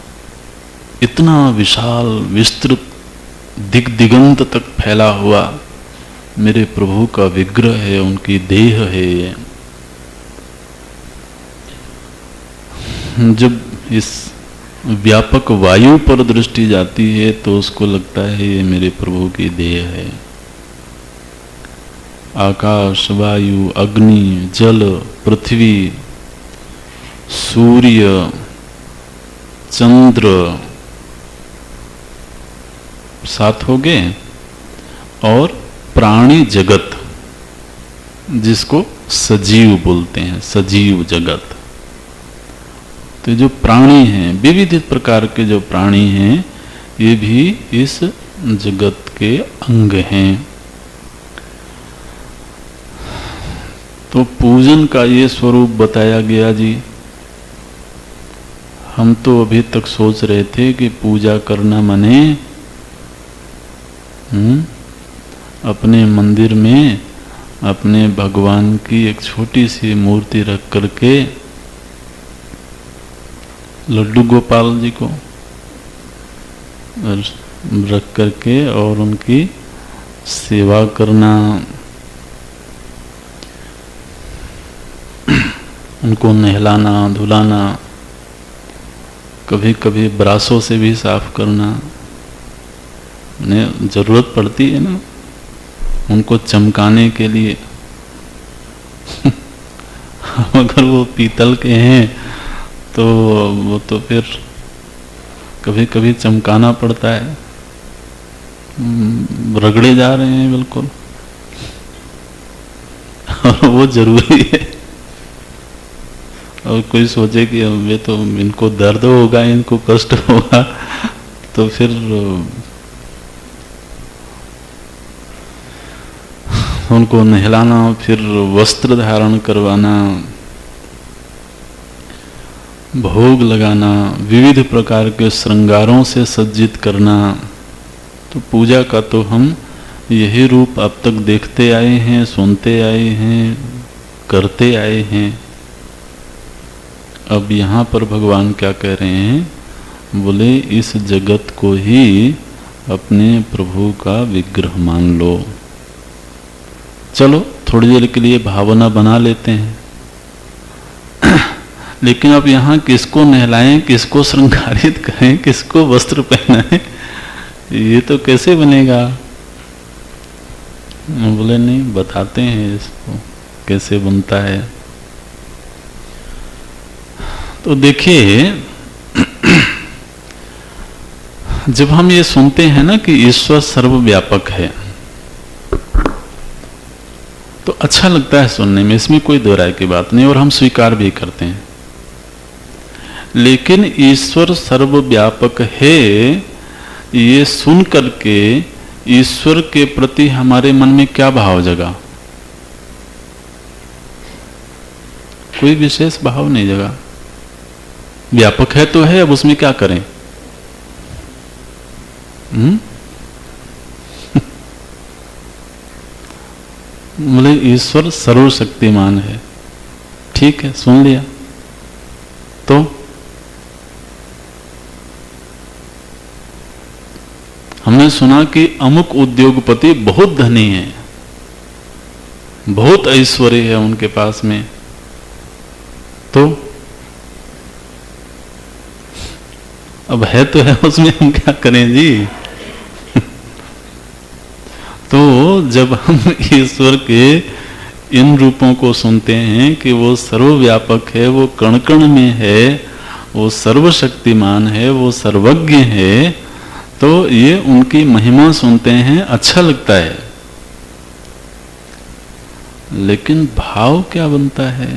इतना विशाल विस्तृत दिगंत तक फैला हुआ मेरे प्रभु का विग्रह है, उनकी देह है ये। जब इस व्यापक वायु पर दृष्टि जाती है तो उसको लगता है ये मेरे प्रभु की देह है। आकाश, वायु, अग्नि, जल, पृथ्वी, सूर्य, चंद्र, सात हो गए, और प्राणी जगत जिसको सजीव बोलते हैं, सजीव जगत। तो जो प्राणी हैं, विविध प्रकार के जो प्राणी हैं, ये भी इस जगत के अंग हैं। तो पूजन का ये स्वरूप बताया गया जी। हम तो अभी तक सोच रहे थे कि पूजा करना माने अपने मंदिर में अपने भगवान की एक छोटी सी मूर्ति रख करके, लड्डू गोपाल जी को रख करके और उनकी सेवा करना, उनको नहलाना धुलाना, कभी कभी ब्राशों से भी साफ करना, उन्हें जरूरत पड़ती है ना उनको चमकाने के लिए। अगर वो पीतल के हैं तो वो तो फिर कभी कभी चमकाना पड़ता है। रगड़े जा रहे हैं बिल्कुल, और वो जरूरी है। और कोई सोचे कि ये तो इनको दर्द होगा, इनको कष्ट होगा, तो फिर उनको नहलाना, फिर वस्त्र धारण करवाना, भोग लगाना, विविध प्रकार के श्रृंगारों से सज्जित करना। तो पूजा का तो हम यही रूप अब तक देखते आए हैं, सुनते आए हैं, करते आए हैं। अब यहाँ पर भगवान क्या कह रहे हैं? बोले इस जगत को ही अपने प्रभु का विग्रह मान लो। चलो थोड़ी देर के लिए भावना बना लेते हैं, लेकिन अब यहाँ किसको नहलाएं, किसको श्रृंगारित करें, किसको वस्त्र पहनाएं, ये तो कैसे बनेगा? बोले नहीं, बताते हैं इसको कैसे बनता है। तो देखिए, जब हम ये सुनते हैं ना कि ईश्वर सर्वव्यापक है, तो अच्छा लगता है सुनने में, इसमें कोई दो राय की बात नहीं, और हम स्वीकार भी करते हैं। लेकिन ईश्वर सर्वव्यापक है, ये सुन करके ईश्वर के प्रति हमारे मन में क्या भाव जगा? कोई विशेष भाव नहीं जगा। व्यापक है तो है, अब उसमें क्या करें? बोले ईश्वर सर्वशक्तिमान है, ठीक है, सुन लिया। तो हमने सुना कि अमुक उद्योगपति बहुत धनी है, बहुत ऐश्वर्य है उनके पास में, तो अब है तो है, उसमें हम क्या करें जी? तो जब हम ईश्वर के इन रूपों को सुनते हैं कि वो सर्वव्यापक है, वो कण कण में है, वो सर्वशक्तिमान है, वो सर्वज्ञ है, तो ये उनकी महिमा सुनते हैं, अच्छा लगता है। लेकिन भाव क्या बनता है?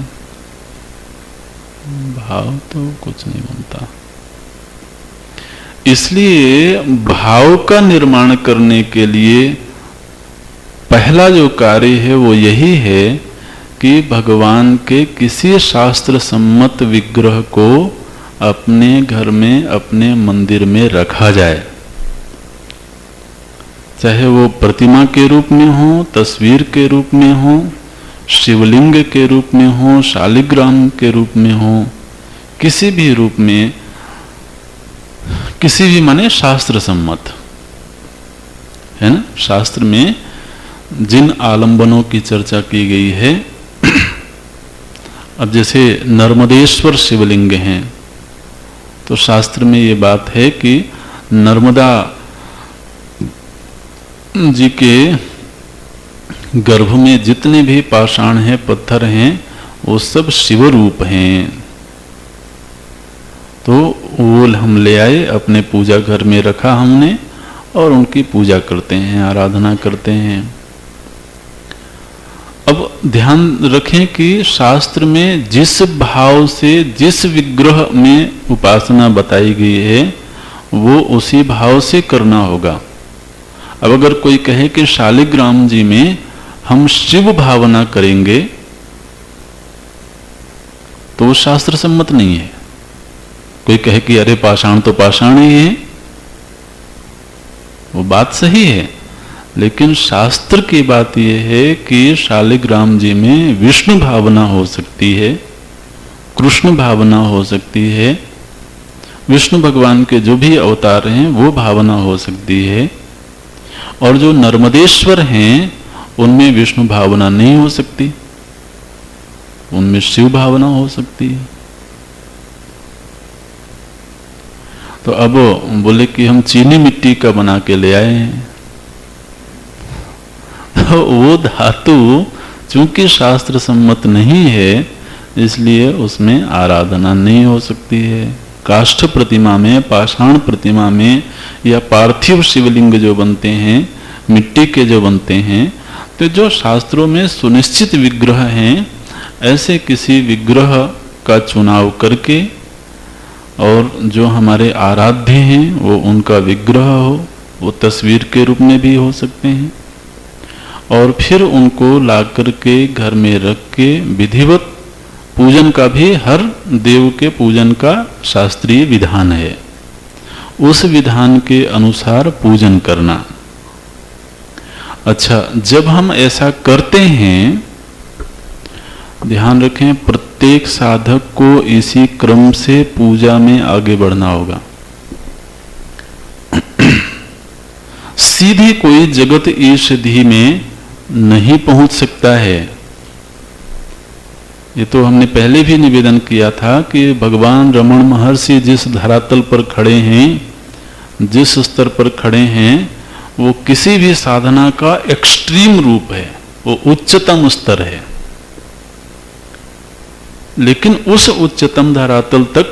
भाव तो कुछ नहीं बनता। इसलिए भाव का निर्माण करने के लिए पहला जो कार्य है वो यही है कि भगवान के किसी शास्त्र सम्मत विग्रह को अपने घर में, अपने मंदिर में रखा जाए। चाहे वो प्रतिमा के रूप में हो, तस्वीर के रूप में हो, शिवलिंग के रूप में हो, शालिग्राम के रूप में हो, किसी भी रूप में, किसी भी माने शास्त्र सम्मत है ना। शास्त्र में जिन आलंबनों की चर्चा की गई है, अब जैसे नर्मदेश्वर शिवलिंग हैं, तो शास्त्र में ये बात है कि नर्मदा जी के गर्भ में जितने भी पाषाण हैं, पत्थर हैं, वो सब शिव रूप हैं। तो वो हम ले आए, अपने पूजा घर में रखा हमने, और उनकी पूजा करते हैं, आराधना करते हैं। अब ध्यान रखें कि शास्त्र में जिस भाव से, जिस विग्रह में उपासना बताई गई है, वो उसी भाव से करना होगा। अब अगर कोई कहे कि शालिग्राम जी में हम शिव भावना करेंगे, तो वो शास्त्र सम्मत नहीं है। कोई कहे कि अरे पाषाण तो पाषाण ही है, वो बात सही है, लेकिन शास्त्र की बात यह है कि शालिग्राम जी में विष्णु भावना हो सकती है, कृष्ण भावना हो सकती है, विष्णु भगवान के जो भी अवतार हैं वो भावना हो सकती है, और जो नर्मदेश्वर हैं उनमें विष्णु भावना नहीं हो सकती, उनमें शिव भावना हो सकती है। तो अब बोले कि हम चीनी मिट्टी का बना के ले आए हैं, तो वो धातु चूंकि शास्त्र सम्मत नहीं है, इसलिए उसमें आराधना नहीं हो सकती है। काष्ठ प्रतिमा में, पाषाण प्रतिमा में, या पार्थिव शिवलिंग जो बनते हैं, मिट्टी के जो बनते हैं, तो जो शास्त्रों में सुनिश्चित विग्रह हैं, ऐसे किसी विग्रह का चुनाव करके, और जो हमारे आराध्य हैं वो उनका विग्रह हो, वो तस्वीर के रूप में भी हो सकते हैं, और फिर उनको ला करके घर में रख के विधिवत पूजन का भी, हर देव के पूजन का शास्त्रीय विधान है, उस विधान के अनुसार पूजन करना। अच्छा, जब हम ऐसा करते हैं, ध्यान रखें, प्रत्येक साधक को इसी क्रम से पूजा में आगे बढ़ना होगा। सीधी कोई जगत ईषधि में नहीं पहुंच सकता है। ये तो हमने पहले भी निवेदन किया था कि भगवान रमण महर्षि जिस धरातल पर खड़े हैं, जिस स्तर पर खड़े हैं, वो किसी भी साधना का एक्सट्रीम रूप है, वो उच्चतम स्तर है। लेकिन उस उच्चतम धरातल तक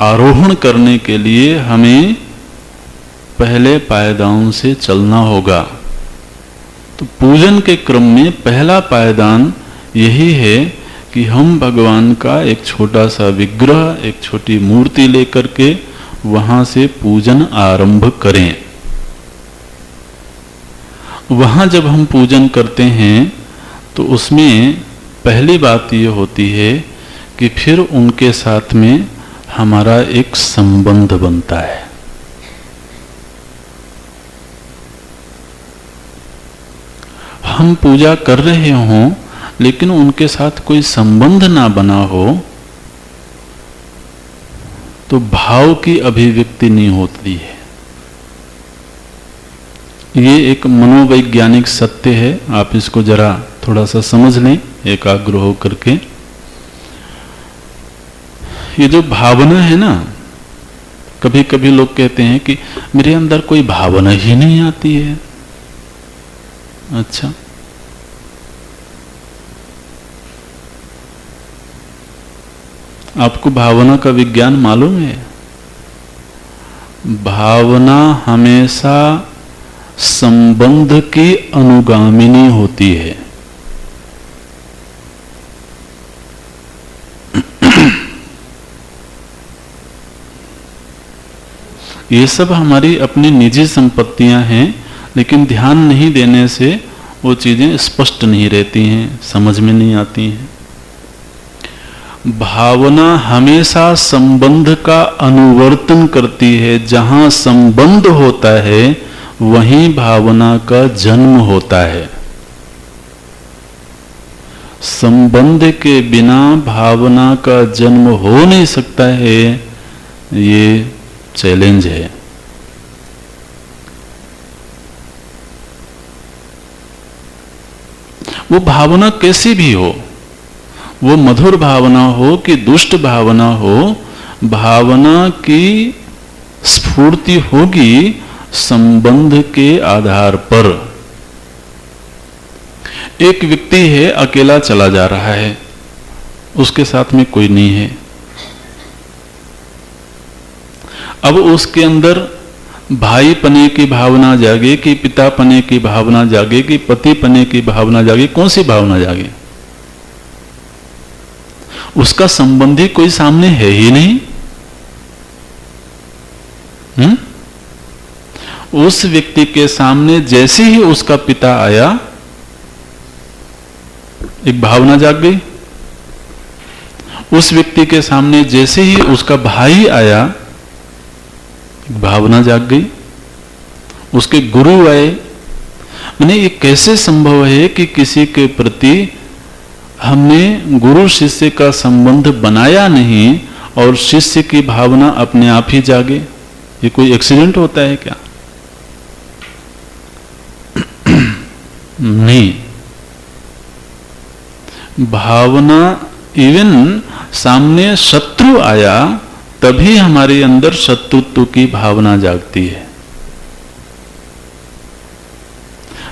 आरोहण करने के लिए हमें पहले पायदान से चलना होगा। तो पूजन के क्रम में पहला पायदान यही है कि हम भगवान का एक छोटा सा विग्रह, एक छोटी मूर्ति लेकर के वहां से पूजन आरंभ करें। वहां जब हम पूजन करते हैं तो उसमें पहली बात ये होती है कि फिर उनके साथ में हमारा एक संबंध बनता है। हम पूजा कर रहे हों लेकिन उनके साथ कोई संबंध ना बना हो तो भाव की अभिव्यक्ति नहीं होती है। ये एक मनोवैज्ञानिक सत्य है, आप इसको जरा थोड़ा सा समझ लें एकाग्र हो करके। ये जो भावना है ना, कभी कभी लोग कहते हैं कि मेरे अंदर कोई भावना ही नहीं आती है। अच्छा, आपको भावना का विज्ञान मालूम है? भावना हमेशा संबंध की अनुगामिनी होती है। ये सब हमारी अपनी निजी संपत्तियां हैं, लेकिन ध्यान नहीं देने से वो चीजें स्पष्ट नहीं रहती हैं, समझ में नहीं आती हैं। भावना हमेशा संबंध का अनुवर्तन करती है। जहां संबंध होता है वहीं भावना का जन्म होता है। संबंध के बिना भावना का जन्म हो नहीं सकता है, ये चैलेंज है। वो भावना कैसी भी हो, वो मधुर भावना हो कि दुष्ट भावना हो, भावना की स्फूर्ति होगी संबंध के आधार पर। एक व्यक्ति है, अकेला चला जा रहा है, उसके साथ में कोई नहीं है। अब उसके अंदर भाई पने की भावना जागे कि पिता पने की भावना जागे कि पति पने की भावना जागे? कौन सी भावना जागे? उसका संबंधी कोई सामने है ही नहीं। उस व्यक्ति के सामने जैसे ही उसका पिता आया, एक भावना जाग गई। उस व्यक्ति के सामने जैसे ही उसका भाई आया, एक भावना जाग गई। उसके गुरु आए। मैंने ये कैसे संभव है कि किसी के प्रति हमने गुरु शिष्य का संबंध बनाया नहीं और शिष्य की भावना अपने आप ही जागे? ये कोई एक्सीडेंट होता है क्या? नहीं। भावना, इवन सामने शत्रु आया तभी हमारे अंदर शत्रुत्व की भावना जागती है।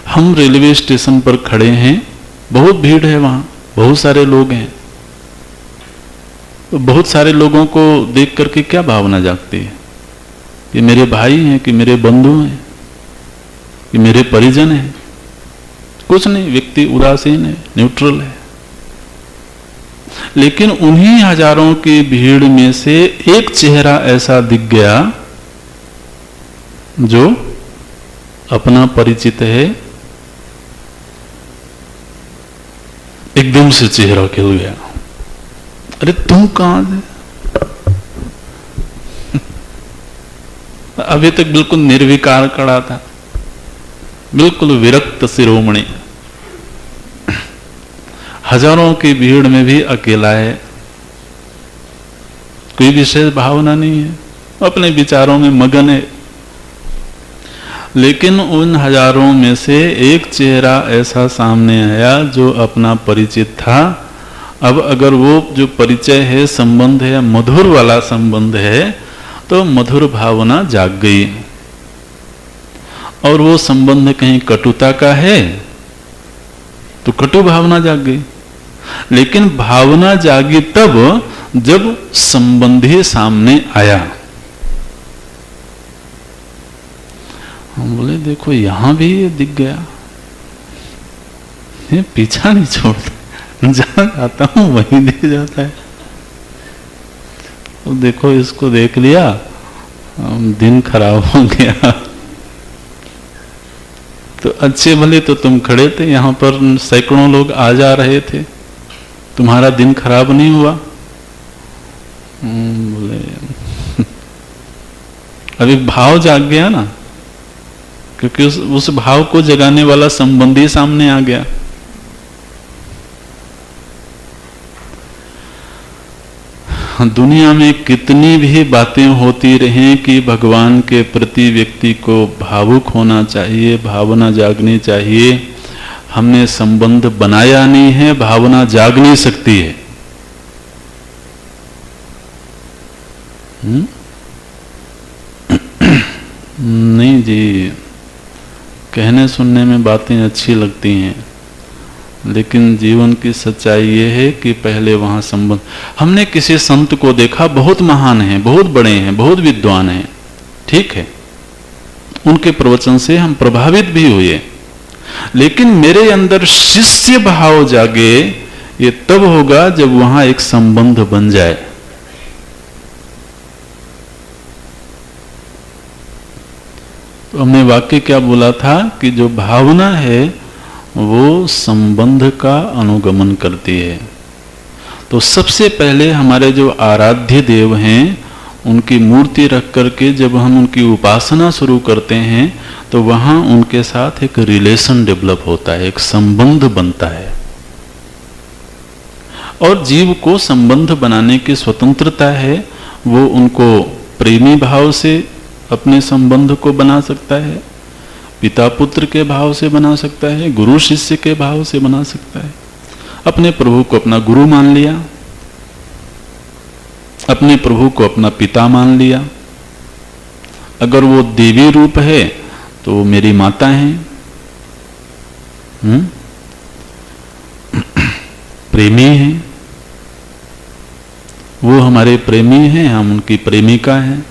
हम रेलवे स्टेशन पर खड़े हैं, बहुत भीड़ है, वहां बहुत सारे लोग हैं, तो बहुत सारे लोगों को देख करके क्या भावना जागती है? कि मेरे भाई हैं, कि मेरे बंधु हैं, कि मेरे परिजन हैं? कुछ नहीं, व्यक्ति उदासीन है, न्यूट्रल है। लेकिन उन्हीं हजारों की भीड़ में से एक चेहरा ऐसा दिख गया जो अपना परिचित है, एकदम से चेहरा खिल गया। अरे तुम कहां से? अभी तक बिल्कुल निर्विकार खड़ा था, बिल्कुल विरक्त शिरोमणि, हजारों की भीड़ में भी अकेला है, कोई विशेष भावना नहीं है, अपने विचारों में मगन है। लेकिन उन हजारों में से एक चेहरा ऐसा सामने आया जो अपना परिचित था। अब अगर वो जो परिचय है, संबंध है, मधुर वाला संबंध है, तो मधुर भावना जाग गई। और वो संबंध कहीं कटुता का है तो कटु भावना जाग गई। लेकिन भावना जागी तब जब संबंधी सामने आया। हम बोले देखो यहां भी ये दिख गया, ये पीछा नहीं छोड़ता, जहां जाता हूं वहीं दिख जाता है। तो देखो इसको देख लिया, दिन खराब हो गया। तो अच्छे भले तो तुम खड़े थे, यहां पर सैकड़ों लोग आ जा रहे थे, तुम्हारा दिन खराब नहीं हुआ? बोले अभी भाव जाग गया ना, क्योंकि उस भाव को जगाने वाला संबंधी सामने आ गया। दुनिया में कितनी भी बातें होती रहें कि भगवान के प्रति व्यक्ति को भावुक होना चाहिए, भावना जागनी चाहिए, हमने संबंध बनाया नहीं है, भावना जाग नहीं सकती है। नहीं जी, कहने सुनने में बातें अच्छी लगती हैं, लेकिन जीवन की सच्चाई ये है कि पहले वहां संबंध। हमने किसी संत को देखा, बहुत महान हैं, बहुत बड़े हैं, बहुत विद्वान हैं, ठीक है, उनके प्रवचन से हम प्रभावित भी हुए, लेकिन मेरे अंदर शिष्य भाव जागे ये तब होगा जब वहां एक संबंध बन जाए। तो हमने वाक्य क्या बोला था कि जो भावना है वो संबंध का अनुगमन करती है। तो सबसे पहले हमारे जो आराध्य देव हैं उनकी मूर्ति रख करके जब हम उनकी उपासना शुरू करते हैं तो वहां उनके साथ एक रिलेशन डेवलप होता है, एक संबंध बनता है। और जीव को संबंध बनाने की स्वतंत्रता है, वो उनको प्रेमी भाव से अपने संबंध को बना सकता है, पिता पुत्र के भाव से बना सकता है, गुरु शिष्य के भाव से बना सकता है। अपने प्रभु को अपना गुरु मान लिया, अपने प्रभु को अपना पिता मान लिया। अगर वो देवी रूप है तो वो मेरी माता हैं, प्रेमी हैं, वो हमारे प्रेमी हैं, हम उनकी प्रेमिका हैं।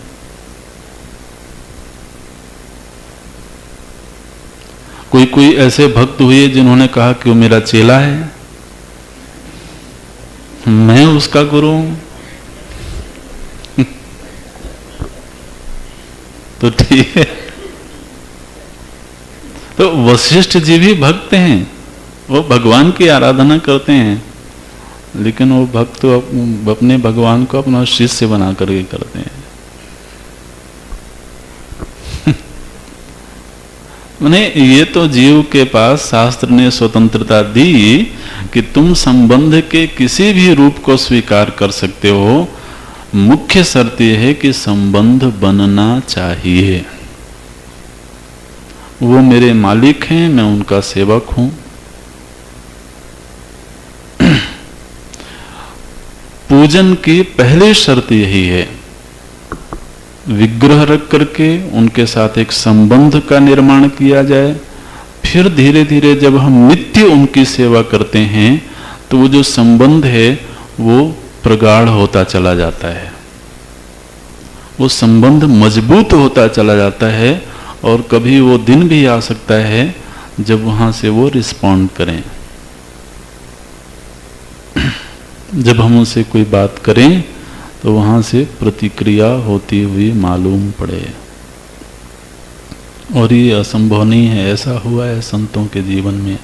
कोई कोई ऐसे भक्त हुए जिन्होंने कहा कि वो मेरा चेला है, मैं उसका गुरु हूं। तो ठीक है, तो वशिष्ठ जी भी भक्त हैं, वो भगवान की आराधना करते हैं, लेकिन वो भक्त अपने भगवान को अपना शिष्य बना करके करते हैं। मैंने ये तो जीव के पास शास्त्र ने स्वतंत्रता दी कि तुम संबंध के किसी भी रूप को स्वीकार कर सकते हो, मुख्य शर्त यह है कि संबंध बनना चाहिए। वो मेरे मालिक हैं, मैं उनका सेवक हूं। पूजन की पहली शर्त यही है, विग्रह रख करके उनके साथ एक संबंध का निर्माण किया जाए। फिर धीरे धीरे जब हम नित्य उनकी सेवा करते हैं तो वो जो संबंध है वो प्रगाढ़ होता चला जाता है, वो संबंध मजबूत होता चला जाता है। और कभी वो दिन भी आ सकता है जब वहां से वो रिस्पॉन्ड करें, जब हम उनसे कोई बात करें तो वहां से प्रतिक्रिया होती हुई मालूम पड़े। और ये असंभव नहीं है, ऐसा हुआ है संतों के जीवन में।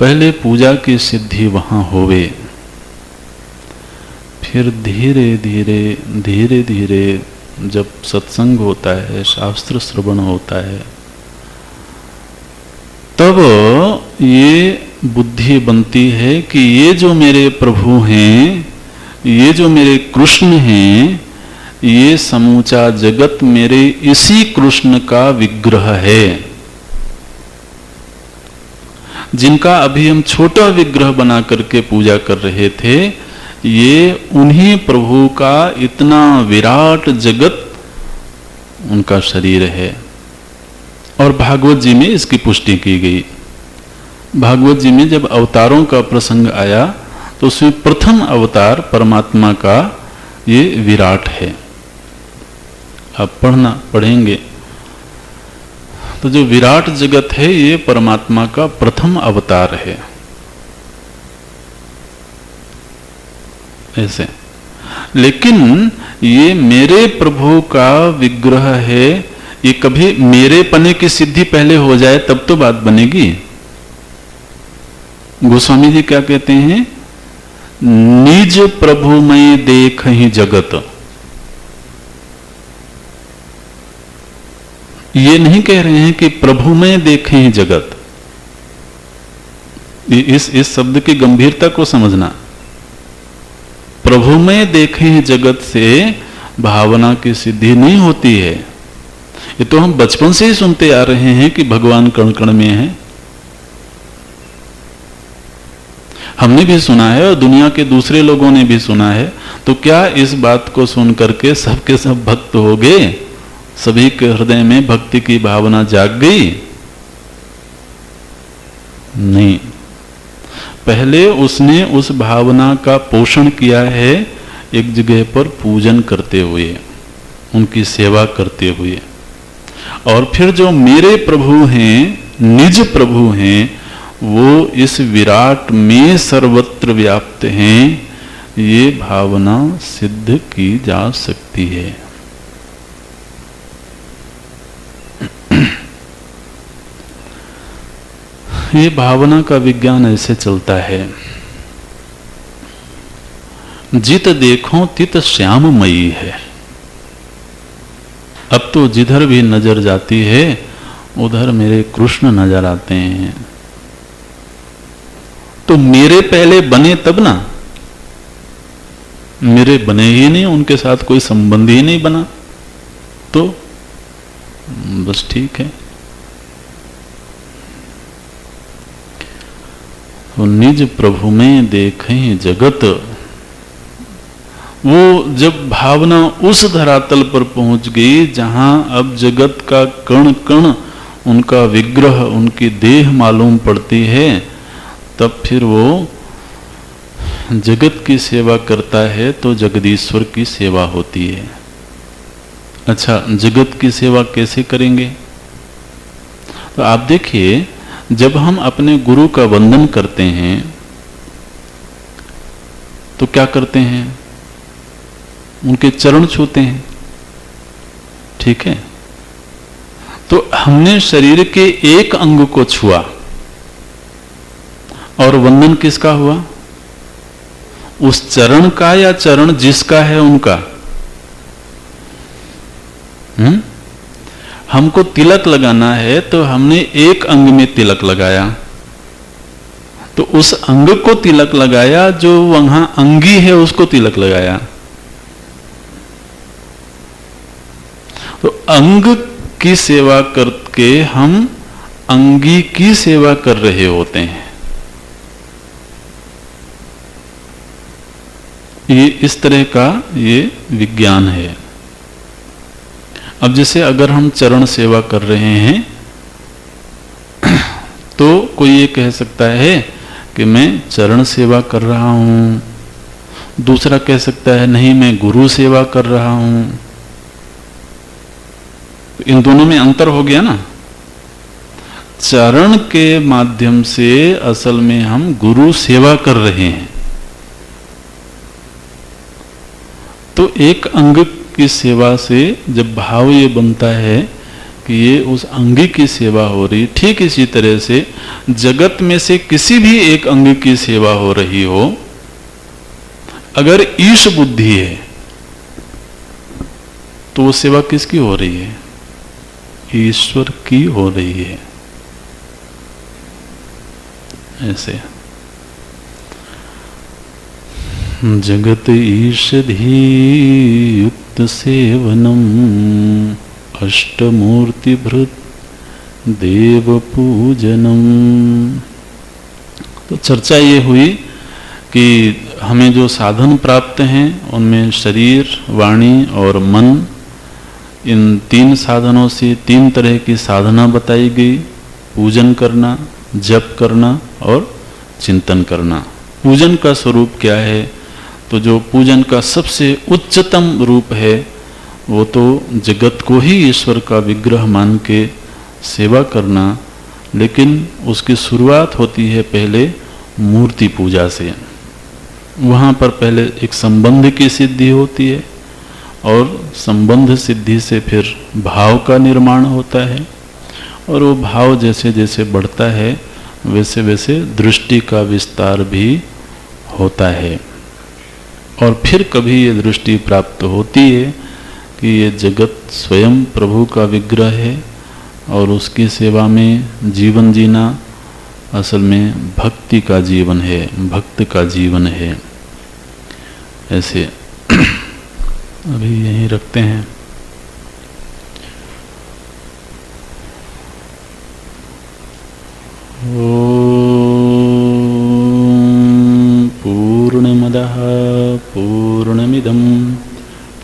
पहले पूजा की सिद्धि वहां होवे, फिर धीरे धीरे धीरे धीरे जब सत्संग होता है, शास्त्र श्रवण होता है, तब ये बुद्धि बनती है कि ये जो मेरे प्रभु हैं, ये जो मेरे कृष्ण हैं, ये समूचा जगत मेरे इसी कृष्ण का विग्रह है। जिनका अभी हम छोटा विग्रह बना करके पूजा कर रहे थे, ये उन्हीं प्रभु का इतना विराट जगत उनका शरीर है। और भागवत जी में इसकी पुष्टि की गई। भागवत जी में जब अवतारों का प्रसंग आया तो उसमें प्रथम अवतार परमात्मा का ये विराट है। आप पढ़ेंगे तो जो विराट जगत है ये परमात्मा का प्रथम अवतार है। ऐसे, लेकिन ये मेरे प्रभु का विग्रह है, ये कभी मेरे पने की सिद्धि पहले हो जाए तब तो बात बनेगी। गोस्वामी जी क्या कहते हैं? निज प्रभु में देख ही जगत। ये नहीं कह रहे हैं कि प्रभु में देखे ही जगत। इस शब्द की गंभीरता को समझना। प्रभु में देखे ही जगत से भावना की सिद्धि नहीं होती है। ये तो हम बचपन से ही सुनते आ रहे हैं कि भगवान कण कण में है। हमने भी सुना है और दुनिया के दूसरे लोगों ने भी सुना है। तो क्या इस बात को सुन करके सबके सब भक्त हो गए? सभी के हृदय में भक्ति की भावना जाग गई? नहीं, पहले उसने उस भावना का पोषण किया है एक जगह पर पूजन करते हुए, उनकी सेवा करते हुए। और फिर जो मेरे प्रभु हैं, निज प्रभु हैं, वो इस विराट में सर्वत्र व्याप्त हैं, ये भावना सिद्ध की जा सकती है। ये भावना का विज्ञान ऐसे चलता है। जित देखो तित श्याममयी है। अब तो जिधर भी नजर जाती है उधर मेरे कृष्ण नजर आते हैं। तो मेरे पहले बने तब ना, मेरे बने ही नहीं, उनके साथ कोई संबंध ही नहीं बना, तो बस ठीक है। तो निज प्रभु में देखें जगत, वो जब भावना उस धरातल पर पहुंच गई जहां अब जगत का कण कण उनका विग्रह, उनकी देह मालूम पड़ती है, तब फिर वो जगत की सेवा करता है तो जगदीश्वर की सेवा होती है। अच्छा, जगत की सेवा कैसे करेंगे? तो आप देखिए, जब हम अपने गुरु का वंदन करते हैं तो क्या करते हैं? उनके चरण छूते हैं, ठीक है? तो हमने शरीर के एक अंग को छुआ और वंदन किसका हुआ? उस चरण का, या चरण जिसका है उनका? हमको तिलक लगाना है तो हमने एक अंग में तिलक लगाया, तो उस अंग को तिलक लगाया, जो वहां अंगी है उसको तिलक लगाया। तो अंग की सेवा करके हम अंगी की सेवा कर रहे होते हैं। ये इस तरह का ये विज्ञान है। अब जैसे अगर हम चरण सेवा कर रहे हैं तो कोई ये कह सकता है कि मैं चरण सेवा कर रहा हूं, दूसरा कह सकता है नहीं मैं गुरु सेवा कर रहा हूं। इन दोनों में अंतर हो गया ना। चरण के माध्यम से असल में हम गुरु सेवा कर रहे हैं। तो एक अंग की सेवा से जब भाव ये बनता है कि ये उस अंग की सेवा हो रही, ठीक इसी तरह से जगत में से किसी भी एक अंग की सेवा हो रही हो, अगर ईश बुद्धि है तो वो सेवा किसकी हो रही है? ईश्वर की हो रही है। ऐसे जगत ईषधि युक्त सेवनम अष्टमूर्ति भृत देव पूजनम। तो चर्चा ये हुई कि हमें जो साधन प्राप्त हैं उनमें शरीर, वाणी और मन, इन तीन साधनों से तीन तरह की साधना बताई गई। पूजन करना, जप करना और चिंतन करना। पूजन का स्वरूप क्या है? तो जो पूजन का सबसे उच्चतम रूप है वो तो जगत को ही ईश्वर का विग्रह मान के सेवा करना, लेकिन उसकी शुरुआत होती है पहले मूर्ति पूजा से। वहाँ पर पहले एक संबंध की सिद्धि होती है और संबंध सिद्धि से फिर भाव का निर्माण होता है, और वो भाव जैसे जैसे बढ़ता है वैसे वैसे दृष्टि का विस्तार भी होता है। और फिर कभी ये दृष्टि प्राप्त होती है कि ये जगत स्वयं प्रभु का विग्रह है और उसकी सेवा में जीवन जीना असल में भक्ति का जीवन है, भक्त का जीवन है। ऐसे अभी यहीं रखते हैं। पूर्णमदः पूर्णमिदं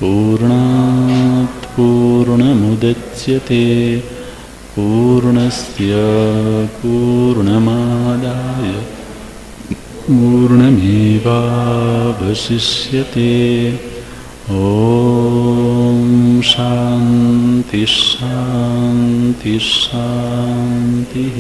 पूर्णात् पूर्णमुदच्यते पूर्णस्य पूर्णमादाय पूर्णमेवावशिष्यते। ॐ शान्ति शान्ति शान्तिः।